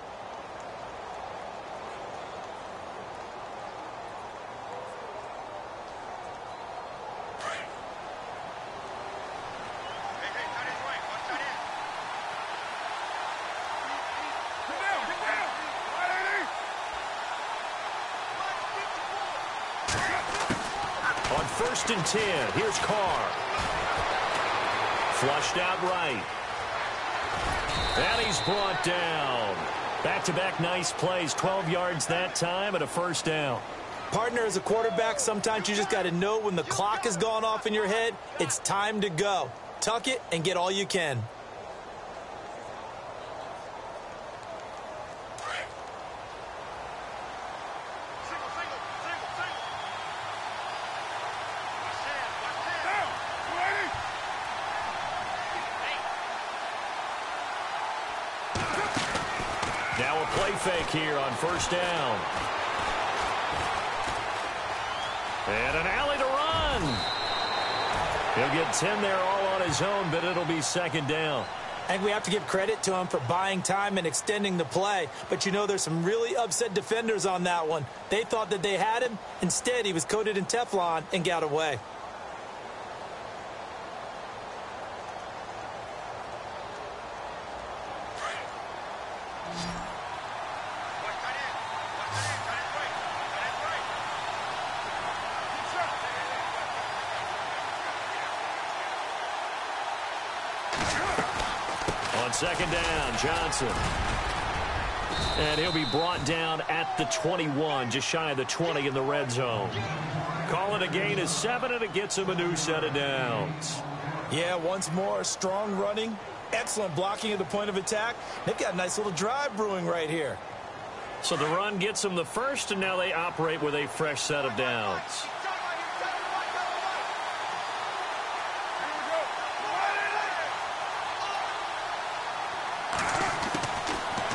On 1st and 10, here's Carr. Flushed out right. And he's brought down. Back-to-back nice plays. 12 yards that time and a first down. Partner, as a quarterback, sometimes you just got to know when the clock has gone off in your head, it's time to go. Tuck it and get all you can. Now a play fake here on first down. And an alley to run. He'll get 10 there all on his own, but it'll be second down. And we have to give credit to him for buying time and extending the play. But you know there's some really upset defenders on that one. They thought that they had him. Instead, he was coated in Teflon and got away. Second down, Johnson. And he'll be brought down at the 21, just shy of the 20 in the red zone. Call it a gain of 7, and it gets him a new set of downs. Yeah, once more, strong running, excellent blocking at the point of attack. They've got a nice little drive brewing right here. So the run gets them the first, and now they operate with a fresh set of downs.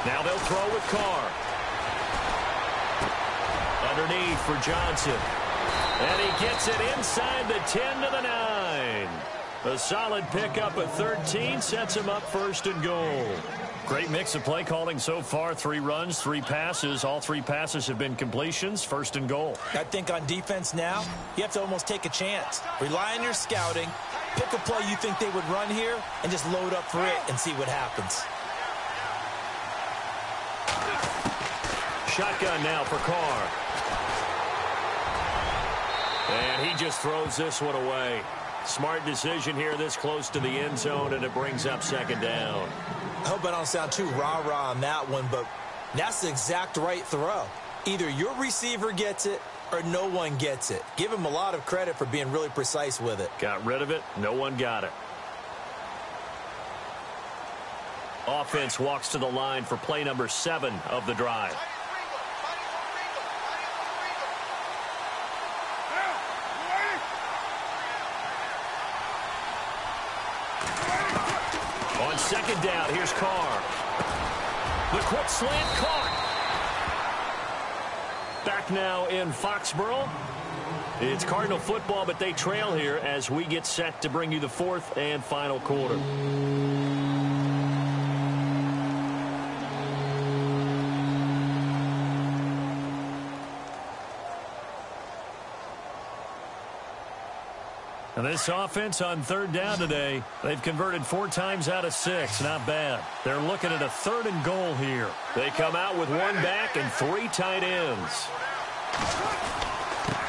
Now they'll throw with Carr. Underneath for Johnson. And he gets it inside the 10 to the 9. A solid pickup of 13 sets him up first and goal. Great mix of play calling so far. 3 runs, 3 passes. All 3 passes have been completions. First and goal. I think on defense now, you have to almost take a chance. Rely on your scouting. Pick a play you think they would run here and just load up for it and see what happens. Shotgun now for Carr. And he just throws this one away. Smart decision here this close to the end zone, and it brings up second down. I hope I don't sound too rah-rah on that one, but that's the exact right throw. Either your receiver gets it or no one gets it. Give him a lot of credit for being really precise with it. Got rid of it. No one got it. Offense walks to the line for play number 7 of the drive. On second down, here's Carr. The quick slant caught. Back now in Foxborough. It's Cardinal football, but they trail here as we get set to bring you the 4th and final quarter. And this offense on third down today, they've converted 4 times out of 6. Not bad. They're looking at a 3rd and goal here. They come out with 1 back and 3 tight ends.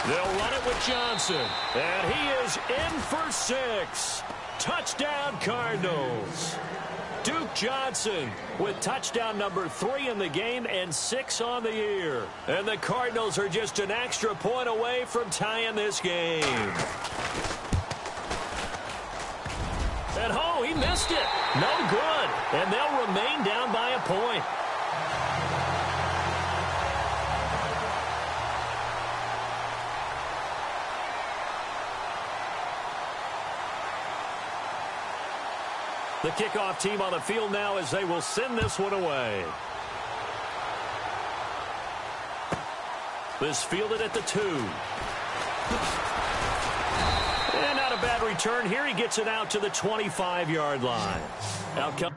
They'll run it with Johnson. And he is in for 6. Touchdown, Cardinals. Duke Johnson with touchdown number 3 in the game and 6 on the year. And the Cardinals are just an extra point away from tying this game. And oh, he missed it. No good. And they'll remain down by a point. The kickoff team on the field now as they will send this one away. This fielded at the 2. And not a bad return here. He gets it out to the 25-yard line. Out comes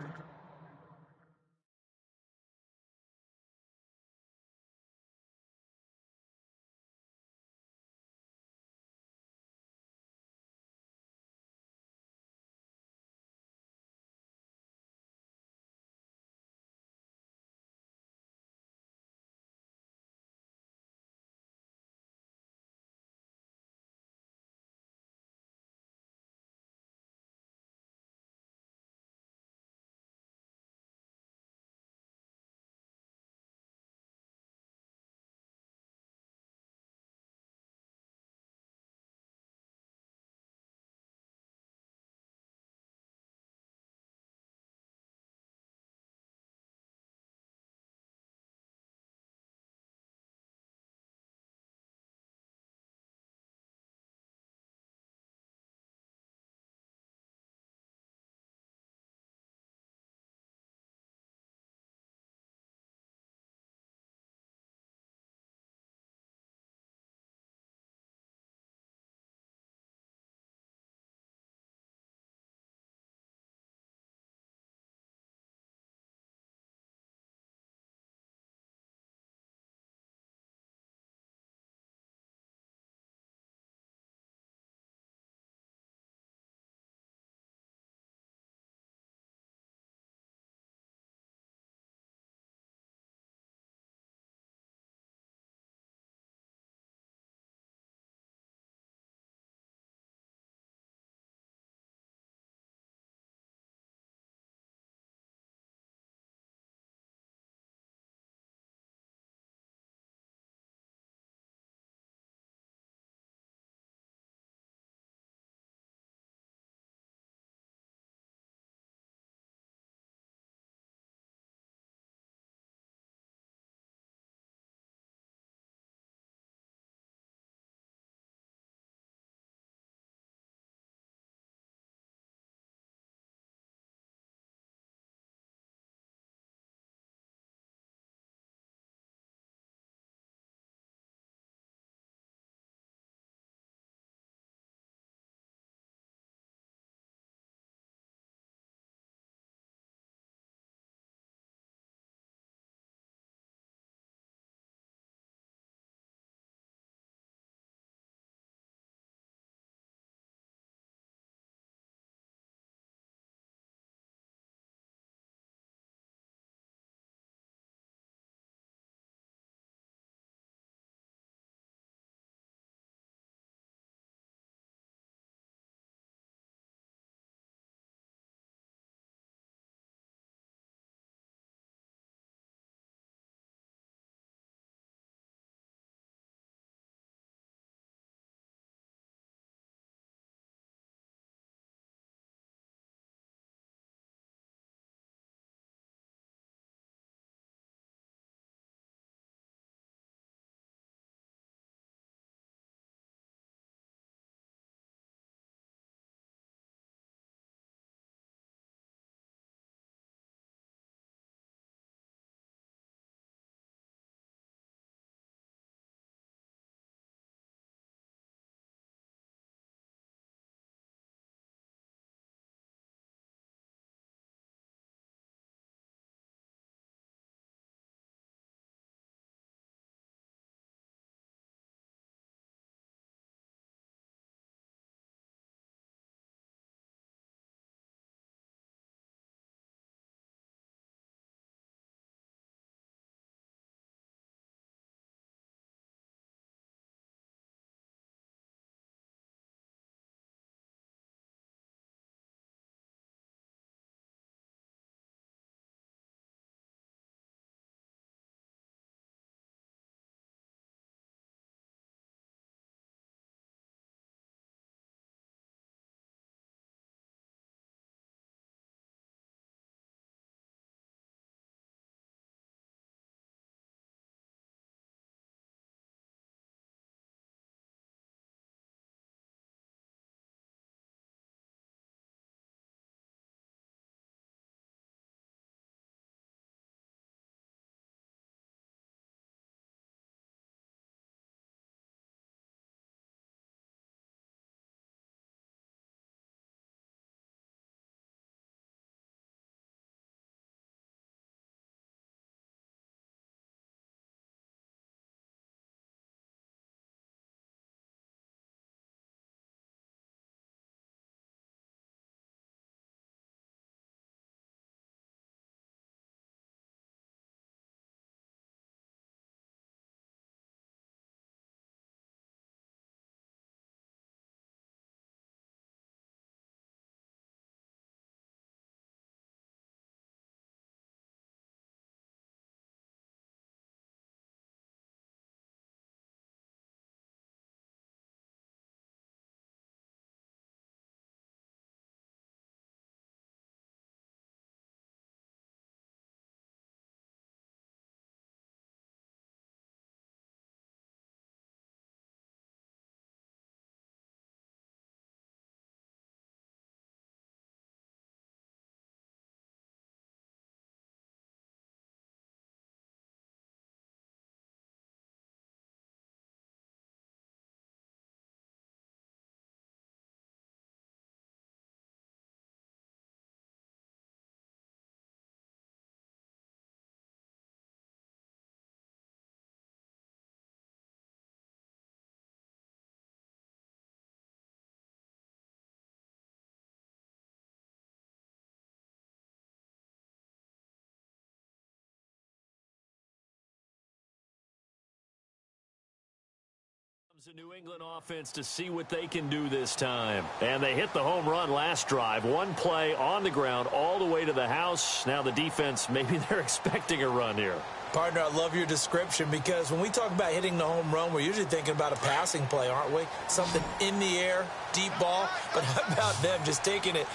The New England offense to see what they can do this time. And they hit the home run last drive. One play on the ground all the way to the house. Now the defense, maybe they're expecting a run here. Partner, I love your description because when we talk about hitting the home run, we're usually thinking about a passing play, aren't we? Something in the air, deep ball. But how about them just taking it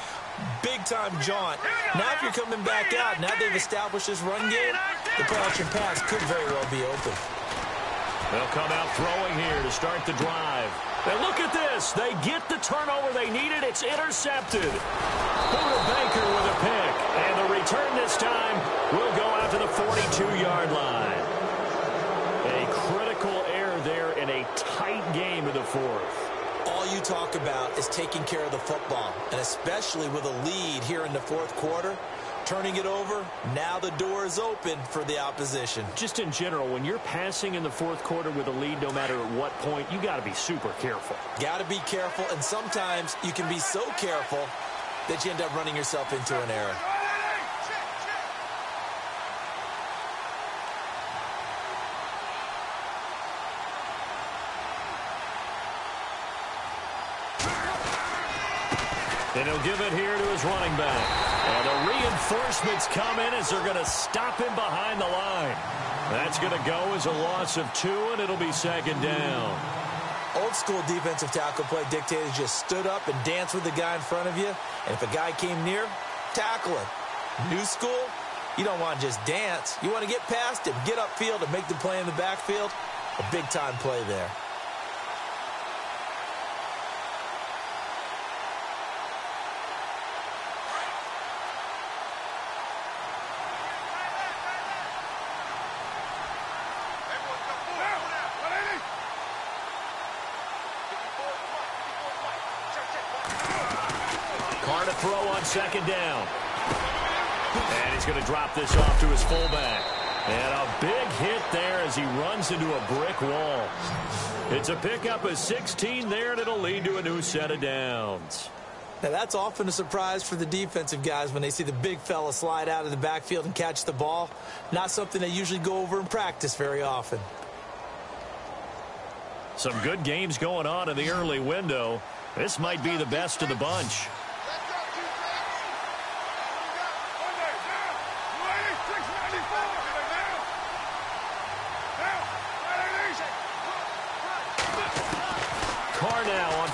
big-time jaunt? Now if you're coming back out, now they've established this run game, the play-action pass could very well be open. They'll come out throwing here to start the drive. And look at this. They get the turnover they needed. It's intercepted. Buda Baker with a pick. And the return this time will go out to the 42-yard line. A critical error there in a tight game in the fourth. All you talk about is taking care of the football, and especially with a lead here in the fourth quarter. Turning it over, now the door is open for the opposition. Just in general, when you're passing in the fourth quarter with a lead, no matter at what point, you got to be super careful. Got to be careful, and sometimes you can be so careful that you end up running yourself into an error. And he'll give it here to his running back. And the reinforcements come in as they're going to stop him behind the line. That's going to go as a loss of 2, and it'll be second down. Old school defensive tackle play dictators just stood up and danced with the guy in front of you. And if a guy came near, tackle him. New school, you don't want to just dance. You want to get past him, get upfield, and make the play in the backfield. A big-time play there. To throw on second down. And he's going to drop this off to his fullback. And a big hit there as he runs into a brick wall. It's a pickup of 16 there, and it'll lead to a new set of downs. Now, that's often a surprise for the defensive guys when they see the big fella slide out of the backfield and catch the ball. Not something they usually go over in practice very often. Some good games going on in the early window. This might be the best of the bunch.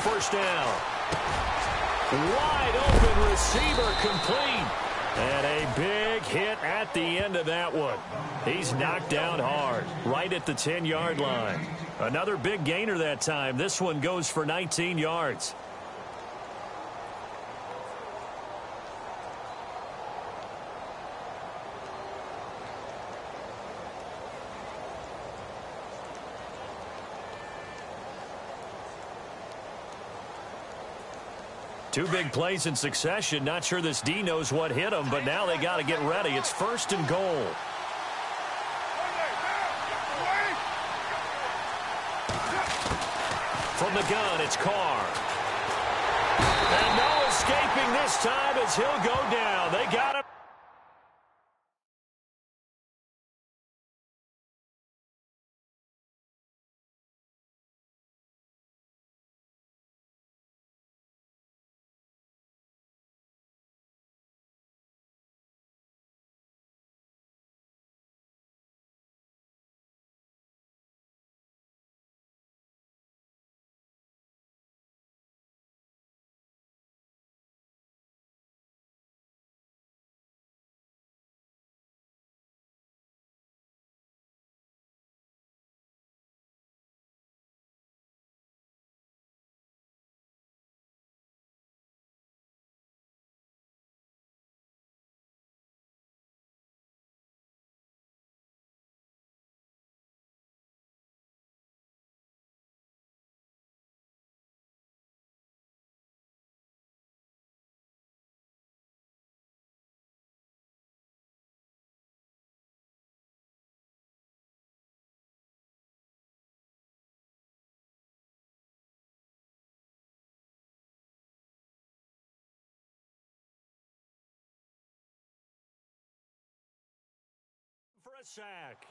First down. Wide open receiver complete. And a big hit at the end of that one. He's knocked down hard, right at the 10-yard line. Another big gainer that time. This one goes for 19 yards. Two big plays in succession. Not sure this D knows what hit him, but now they got to get ready. It's first and goal. From the gun, it's Carr. And no escaping this time as he'll go down. They got him. For a sack.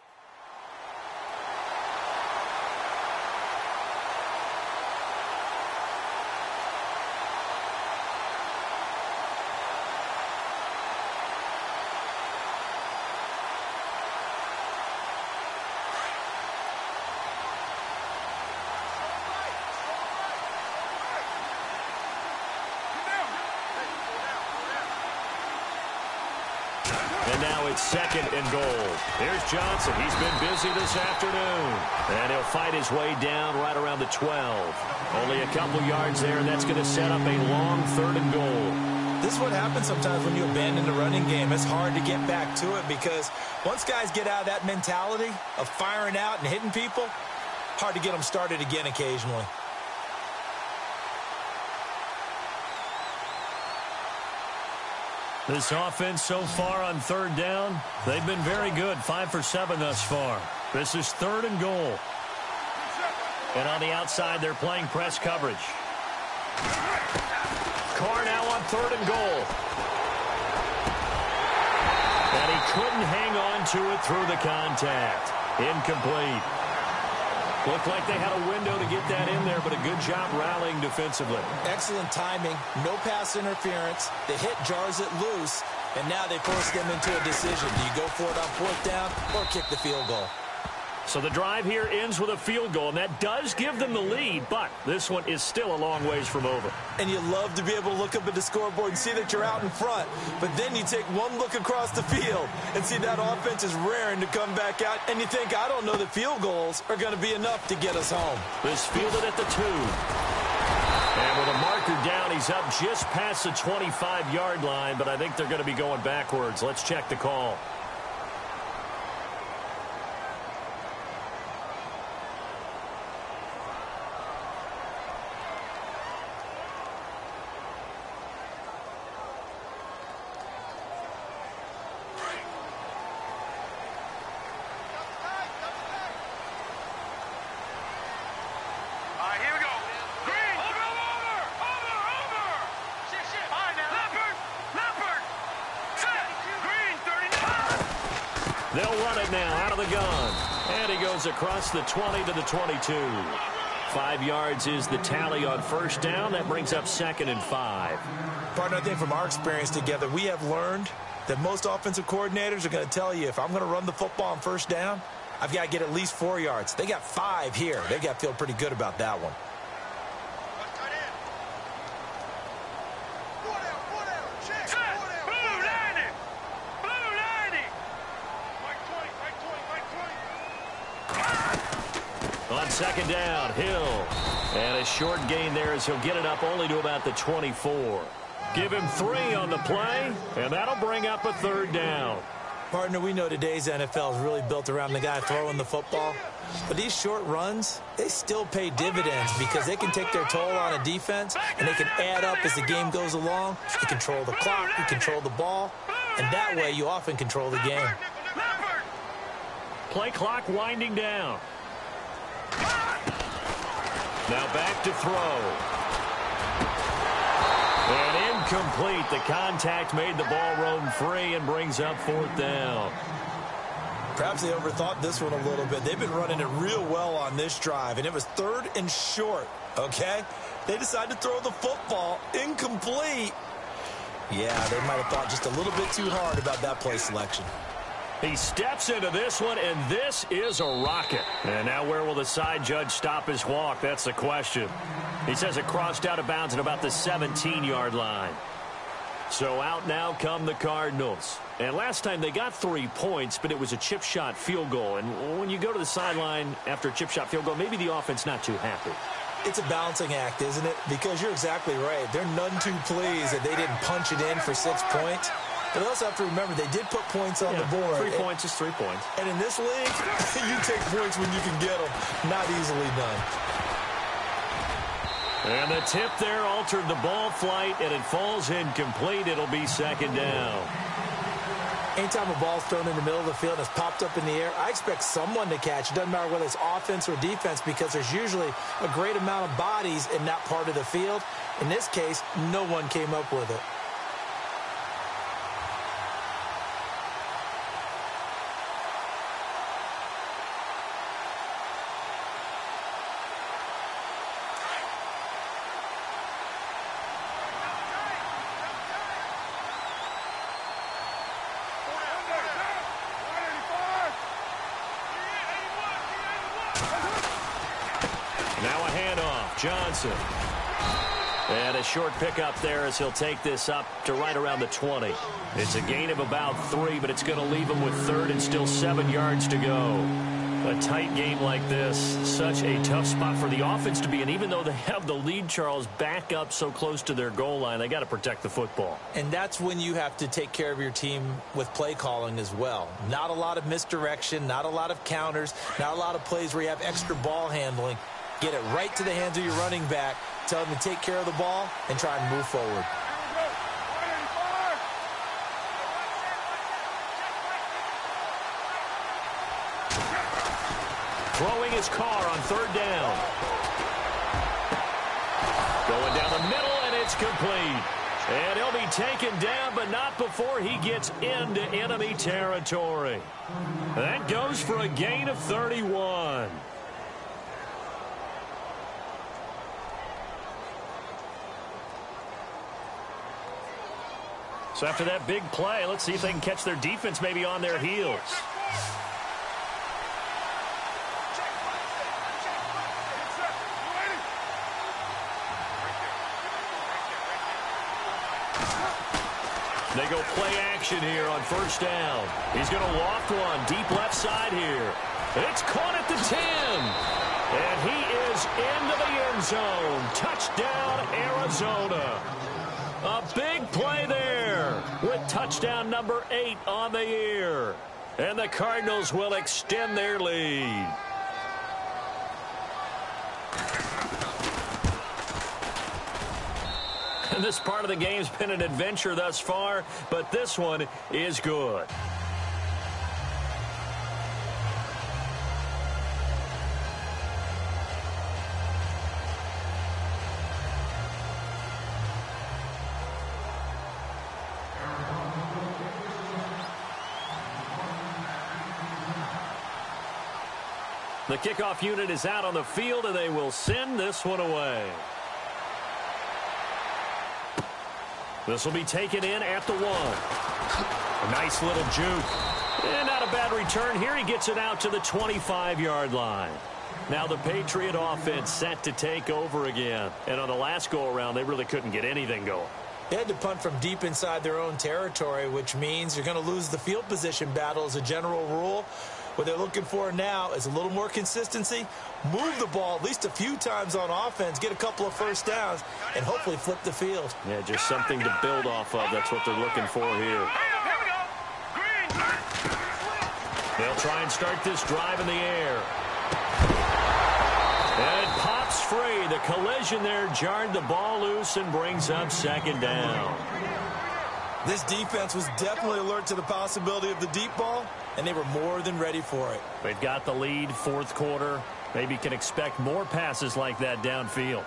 And now it's 2nd and goal. Here's Johnson. He's been busy this afternoon. And he'll fight his way down right around the 12. Only a couple yards there, and that's going to set up a long 3rd and goal. This is what happens sometimes when you abandon the running game. It's hard to get back to it because once guys get out of that mentality of firing out and hitting people, hard to get them started again occasionally. This offense so far on 3rd down, they've been very good. 5 for 7 thus far. This is 3rd and goal. And on the outside, they're playing press coverage. Carr now on 3rd and goal. And he couldn't hang on to it through the contact. Incomplete. Looked like they had a window to get that in there, but a good job rallying defensively. Excellent timing, no pass interference. The hit jars it loose, and now they force them into a decision. Do you go for it on 4th down or kick the field goal? So the drive here ends with a field goal, and that does give them the lead, but this one is still a long ways from over. And you love to be able to look up at the scoreboard and see that you're out in front, but then you take one look across the field and see that offense is raring to come back out, and you think, I don't know that field goals are going to be enough to get us home. This fielded at the 2. And with a marker down, he's up just past the 25-yard line, but I think they're going to be going backwards. Let's check the call. They'll run it now out of the gun. And he goes across the 20 to the 22. 5 yards is the tally on 1st down. That brings up 2nd and 5. Partner, I think from our experience together, we have learned that most offensive coordinators are going to tell you, if I'm going to run the football on 1st down, I've got to get at least 4 yards. They got 5 here. They've got to feel pretty good about that one. On 2nd down, Hill. And a short gain there as he'll get it up only to about the 24. Give him 3 on the play, and that'll bring up a 3rd down. Partner, we know today's NFL is really built around the guy throwing the football. But these short runs, they still pay dividends because they can take their toll on a defense, and they can add up as the game goes along. You control the clock, you control the ball, and that way you often control the game. Play clock winding down. Now back to throw. And incomplete. The contact made the ball roam free and brings up 4th down. Perhaps they overthought this one a little bit. They've been running it real well on this drive, and it was 3rd and short, okay? They decided to throw the football incomplete. Yeah, they might have thought just a little bit too hard about that play selection. He steps into this one, and this is a rocket. And now where will the side judge stop his walk? That's the question. He says it crossed out of bounds at about the 17-yard line. So out now come the Cardinals. And last time they got 3 points, but it was a chip shot field goal. And when you go to the sideline after a chip shot field goal, maybe the offense not too happy. It's a balancing act, isn't it? Because you're exactly right. They're none too pleased that they didn't punch it in for 6 points. But they also have to remember they did put points on the board. 3 points is 3 points. And in this league, you take points when you can get them. Not easily done. And the tip there altered the ball flight, and it falls incomplete. It'll be 2nd down. Anytime a ball's thrown in the middle of the field and it's popped up in the air, I expect someone to catch. It doesn't matter whether it's offense or defense because there's usually a great amount of bodies in that part of the field. In this case, no one came up with it. Now a handoff. Johnson. And a short pickup there as he'll take this up to right around the 20. It's a gain of about 3, but it's going to leave him with 3rd and still 7 yards to go. A tight game like this, such a tough spot for the offense to be in. Even though they have the lead, Charles, back up so close to their goal line, they got to protect the football. And that's when you have to take care of your team with play calling as well. Not a lot of misdirection, not a lot of counters, not a lot of plays where you have extra ball handling. Get it right to the hands of your running back, tell him to take care of the ball, and try and move forward. Throwing his car on 3rd down. Going down the middle, and it's complete. And he'll be taken down, but not before he gets into enemy territory. That goes for a gain of 31. So after that big play, let's see if they can catch their defense maybe on their heels. They go play action here on 1st down. He's going to loft one deep left side here. It's caught at the 10. And he is into the end zone. Touchdown, Arizona. A big play there with touchdown number 8 on the year. And the Cardinals will extend their lead. And this part of the game's been an adventure thus far, but this one is good. The kickoff unit is out on the field, and they will send this one away. This will be taken in at the 1. A nice little juke. And not a bad return here. He gets it out to the 25-yard line. Now the Patriot offense set to take over again. And on the last go-around, they really couldn't get anything going. They had to punt from deep inside their own territory, which means you're going to lose the field position battle as a general rule. What they're looking for now is a little more consistency, move the ball at least a few times on offense, get a couple of 1st downs, and hopefully flip the field. Yeah, just something to build off of. That's what they're looking for here. They'll try and start this drive in the air. And it pops free. The collision there jarred the ball loose and brings up 2nd down. This defense was definitely alert to the possibility of the deep ball, and they were more than ready for it. They've got the lead, 4th quarter. Maybe can expect more passes like that downfield.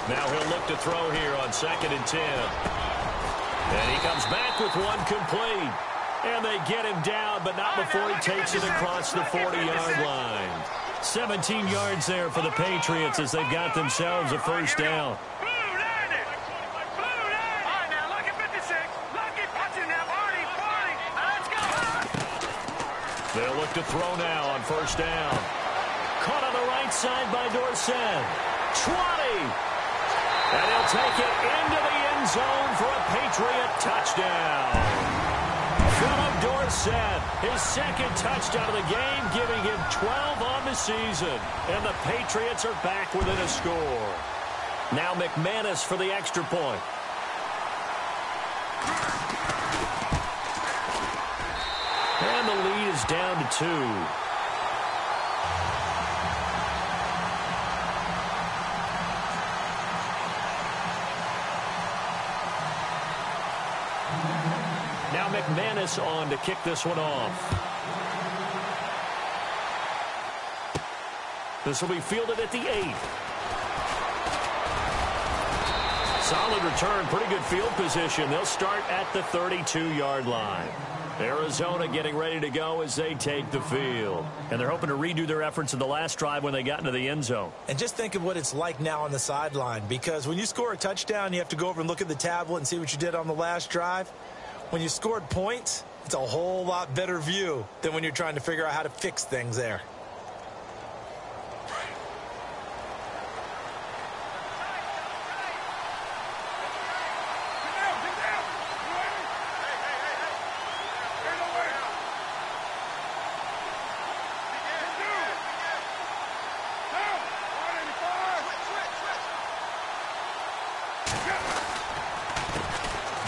Now he'll look to throw here on 2nd and 10. And he comes back with one complete. And they get him down, but not before he takes it across the 40-yard line. 17 yards there for the Patriots as they've got themselves a 1st down. They'll look to throw now on 1st down. Caught on the right side by Dorsett. 20. And he'll take it into the end zone for a Patriot touchdown. Philip Dorsett, his 2nd touchdown of the game, giving him 12 on the season. And the Patriots are back within a score. Now McManus for the extra point. And the lead is down to 2. Now McManus on to kick this one off. This will be fielded at the 8. solid return, pretty good field position. They'll start at the 32-yard line. Arizona getting ready to go as they take the field. And they're hoping to redo their efforts in the last drive when they got into the end zone. And just think of what it's like now on the sideline, because when you score a touchdown, you have to go over and look at the tablet and see what you did on the last drive. When you scored points, it's a whole lot better view than when you're trying to figure out how to fix things there.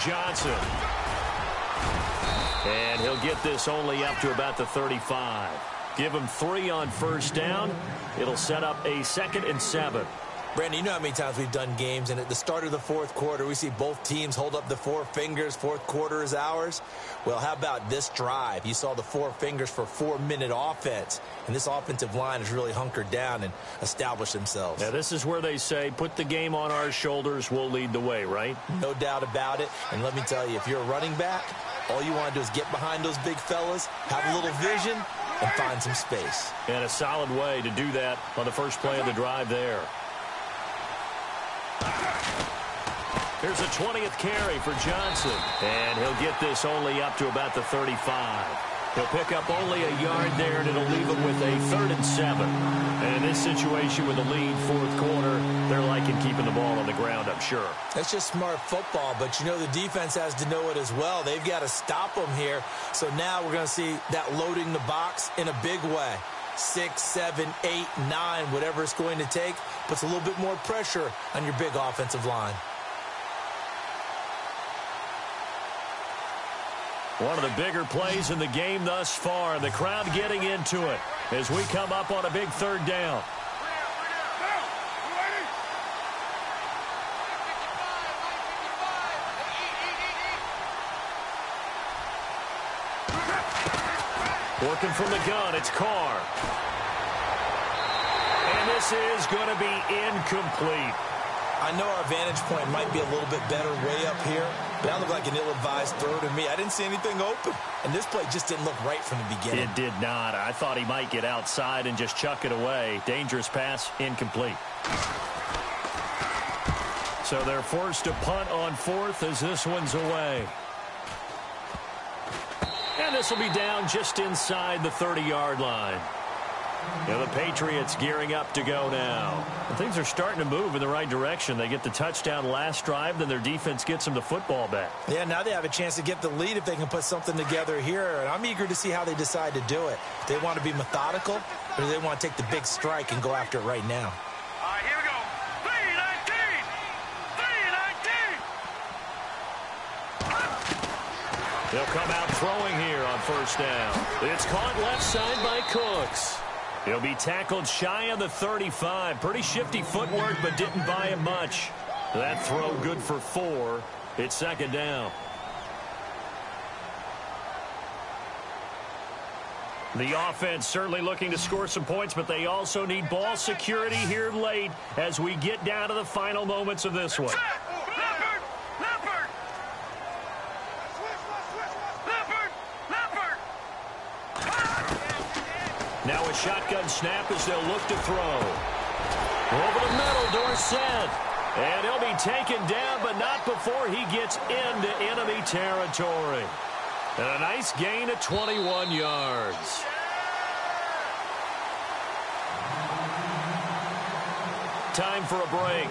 Johnson. And he'll get this only up to about the 35. Give him 3 on first down. It'll set up a 2nd and 7. Brandon, you know how many times we've done games, and at the start of the fourth quarter, we see both teams hold up the 4 fingers, fourth quarter is ours. Well, how about this drive? You saw the 4 fingers for 4-minute offense, and this offensive line has really hunkered down and established themselves. Now, this is where they say, put the game on our shoulders, we'll lead the way, right? No doubt about it, and let me tell you, if you're a running back, all you want to do is get behind those big fellas, have a little vision, and find some space. And a solid way to do that on the first play of the drive there. Here's a 20th carry for Johnson. And he'll get this only up to about the 35. He'll pick up only a yard there, and it'll leave him with a 3rd and 7. And in this situation with a lead fourth quarter, they're liking keeping the ball on the ground, I'm sure. That's just smart football, but you know the defense has to know it as well. They've got to stop them here. So now we're going to see that loading the box in a big way. 6, 7, 8, 9, whatever it's going to take, puts a little bit more pressure on your big offensive line. One of the bigger plays in the game thus far. The crowd getting into it as we come up on a big 3rd down. Working from the gun, it's Carr. And this is going to be incomplete. I know our vantage point might be a little bit better way up here, but that looked like an ill-advised throw to me. I didn't see anything open, and this play just didn't look right from the beginning. It did not. I thought he might get outside and just chuck it away. Dangerous pass, incomplete. So they're forced to punt on 4th as this one's away. And this will be down just inside the 30-yard line. Now the Patriots gearing up to go now. And things are starting to move in the right direction. They get the touchdown last drive, then their defense gets them the football back. Yeah, now they have a chance to get the lead if they can put something together here. And I'm eager to see how they decide to do it. Do they want to be methodical, or do they want to take the big strike and go after it right now? All right, here we go. 3-19. 3-19. They'll come out throwing here on first down. It's caught left side by Cooks. He'll be tackled shy of the 35. Pretty shifty footwork, but didn't buy him much. That throw good for 4. It's 2nd down. The offense certainly looking to score some points, but they also need ball security here late as we get down to the final moments of this one. Now a shotgun snap as they'll look to throw. Over the middle, Dorsett. And he'll be taken down, but not before he gets into enemy territory. And a nice gain of 21 yards. Time for a break.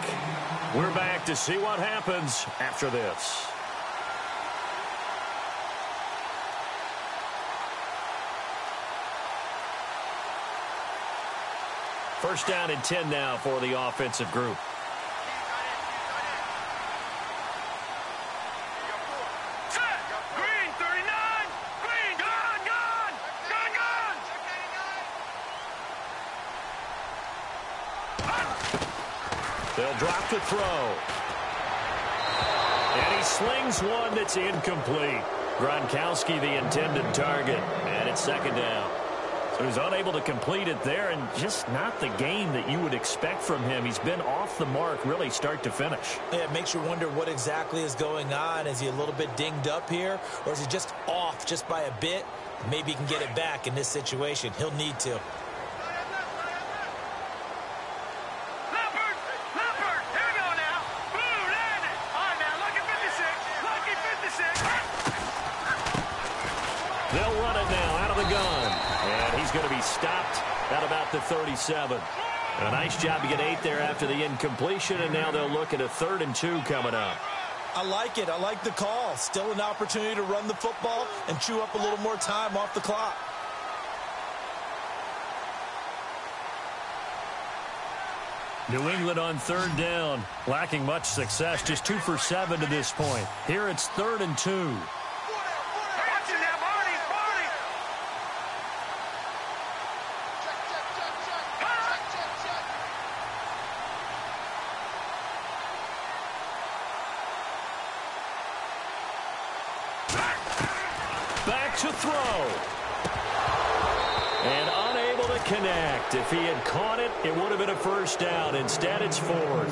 We're back to see what happens after this. First down and 10 now for the offensive group. Green, 39. Green, gone. They'll drop to throw. And he slings one that's incomplete. Gronkowski the intended target, and it's 2nd down. So who's unable to complete it there, and just not the game that you would expect from him. He's been off the mark really start to finish. Yeah, it makes you wonder what exactly is going on. Is he a little bit dinged up here, or is he just off just by a bit? Maybe he can get it back in this situation. He'll need to. They'll run it now out of the gun. And he's going to be stopped at about the 37. A nice job to get 8 there after the incompletion, and now they'll look at a 3rd and 2 coming up. I like it. I like the call. Still an opportunity to run the football and chew up a little more time off the clock. New England on 3rd down. Lacking much success. Just 2 for 7 to this point. Here it's 3rd and 2. Back to throw. And unable to connect. If he had caught it, it would have been a 1st down. Instead, it's 4th.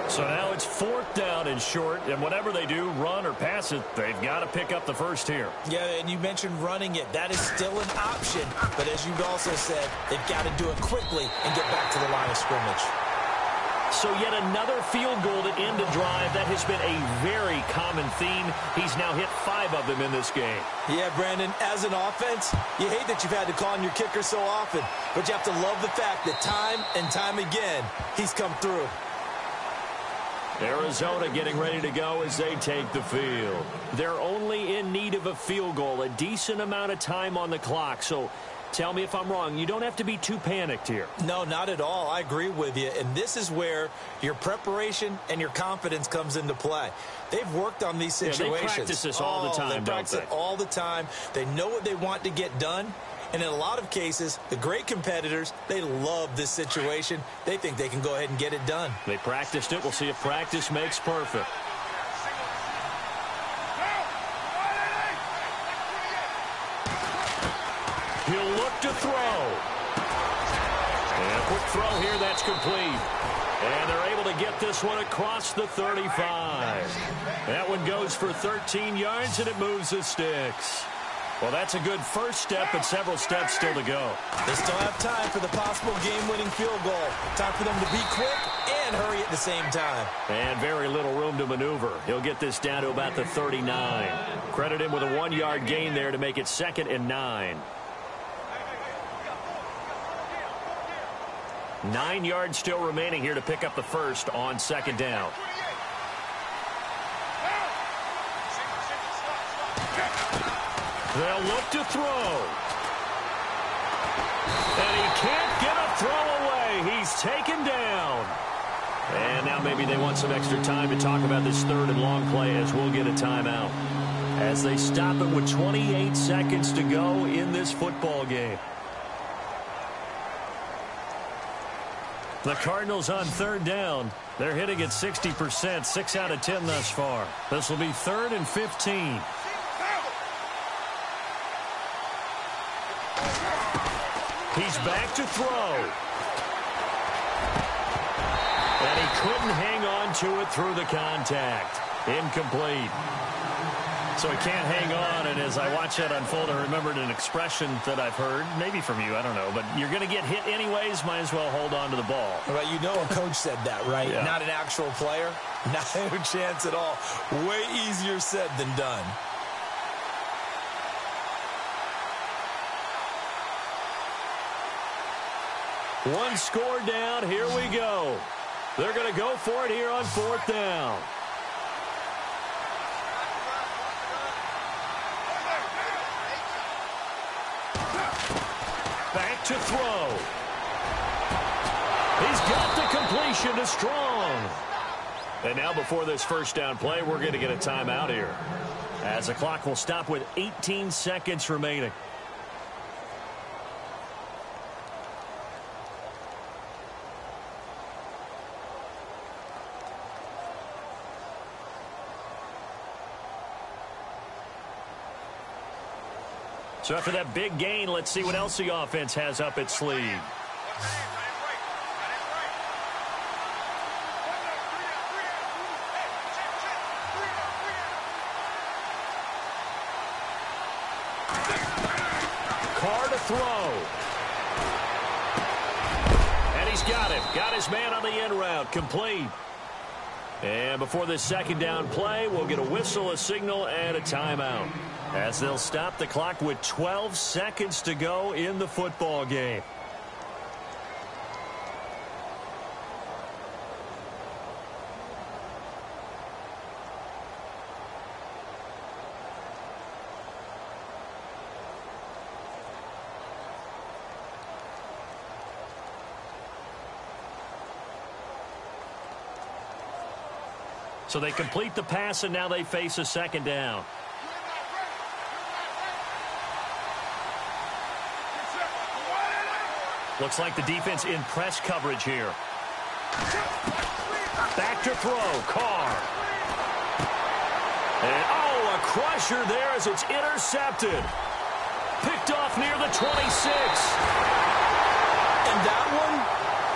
So now it's 4th down and short, and whatever they do, run or pass it, they've got to pick up the 1st here. Yeah, and you mentioned running it. That is still an option. But as you've also said, they've got to do it quickly and get back to the line of scrimmage. So yet another field goal to end a drive. That has been a very common theme. He's now hit 5 of them in this game. Yeah, Brandon, as an offense, you hate that you've had to call on your kicker so often, but you have to love the fact that time and time again, he's come through. Arizona getting ready to go as they take the field. They're only in need of a field goal, a decent amount of time on the clock. So tell me if I'm wrong. You don't have to be too panicked here. No, not at all. I agree with you. And this is where your preparation and your confidence comes into play. They've worked on these situations. Yeah, they practice this all the time, They practice it all the time. They know what they want to get done. And in a lot of cases, the great competitors, they love this situation. They think they can go ahead and get it done. They practiced it. We'll see if practice makes perfect. He'll look to throw. And a quick throw here. That's complete. And they're able to get this one across the 35. That one goes for 13 yards, and it moves the sticks. Well, that's a good first step, but several steps still to go. They still have time for the possible game-winning field goal. Time for them to be quick and hurry at the same time. And very little room to maneuver. He'll get this down to about the 39. Credit him with a 1-yard gain there to make it 2nd and 9. 9 yards still remaining here to pick up the 1st on 2nd down. They'll look to throw. And he can't get a throw away. He's taken down. And now maybe they want some extra time to talk about this 3rd and long play as we'll get a timeout. As they stop it with 28 seconds to go in this football game. The Cardinals on 3rd down. They're hitting at 60%, 6 out of 10 thus far. This will be 3rd and 15. He's back to throw. And he couldn't hang on to it through the contact. Incomplete. So he can't hang on, and as I watch that unfold, I remembered an expression that I've heard, maybe from you, I don't know, but you're going to get hit anyways, might as well hold on to the ball. Well, you know a coach said that, right? Yeah. Not an actual player. Not a chance at all. Way easier said than done. One score down. Here we go. They're going to go for it here on 4th down. Back to throw. He's got the completion to Strong. And now before this 1st down play, we're going to get a timeout here, as the clock will stop with 18 seconds remaining. So after that big gain, let's see what else the offense has up its sleeve. Carr to throw. And he's got him. Got his man on the end route. Complete. And before this second down play, we'll get a whistle, a signal, and a timeout, as they'll stop the clock with 12 seconds to go in the football game. So they complete the pass, and now they face a second down. Looks like the defense in press coverage here. Back to throw, Carr. And, oh, a crusher there as it's intercepted. Picked off near the 26. And that one,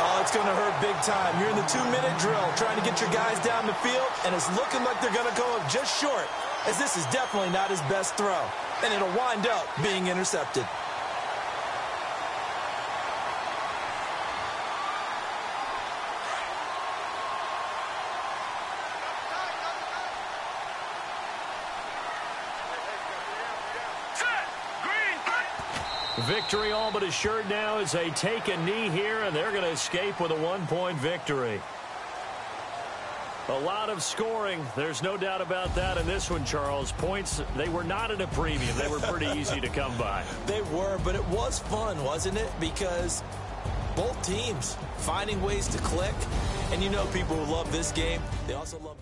oh, it's going to hurt big time. You're in the 2-minute drill trying to get your guys down the field, and it's looking like they're going to go up just short, as this is definitely not his best throw, and it'll wind up being intercepted. Victory all but assured now as they take a knee here, and they're going to escape with a 1-point victory. A lot of scoring. There's no doubt about that in this one, Charles. Points, they were not at a premium. They were pretty easy to come by. They were, but it was fun, wasn't it? Because both teams finding ways to click. And you know people who love this game, they also love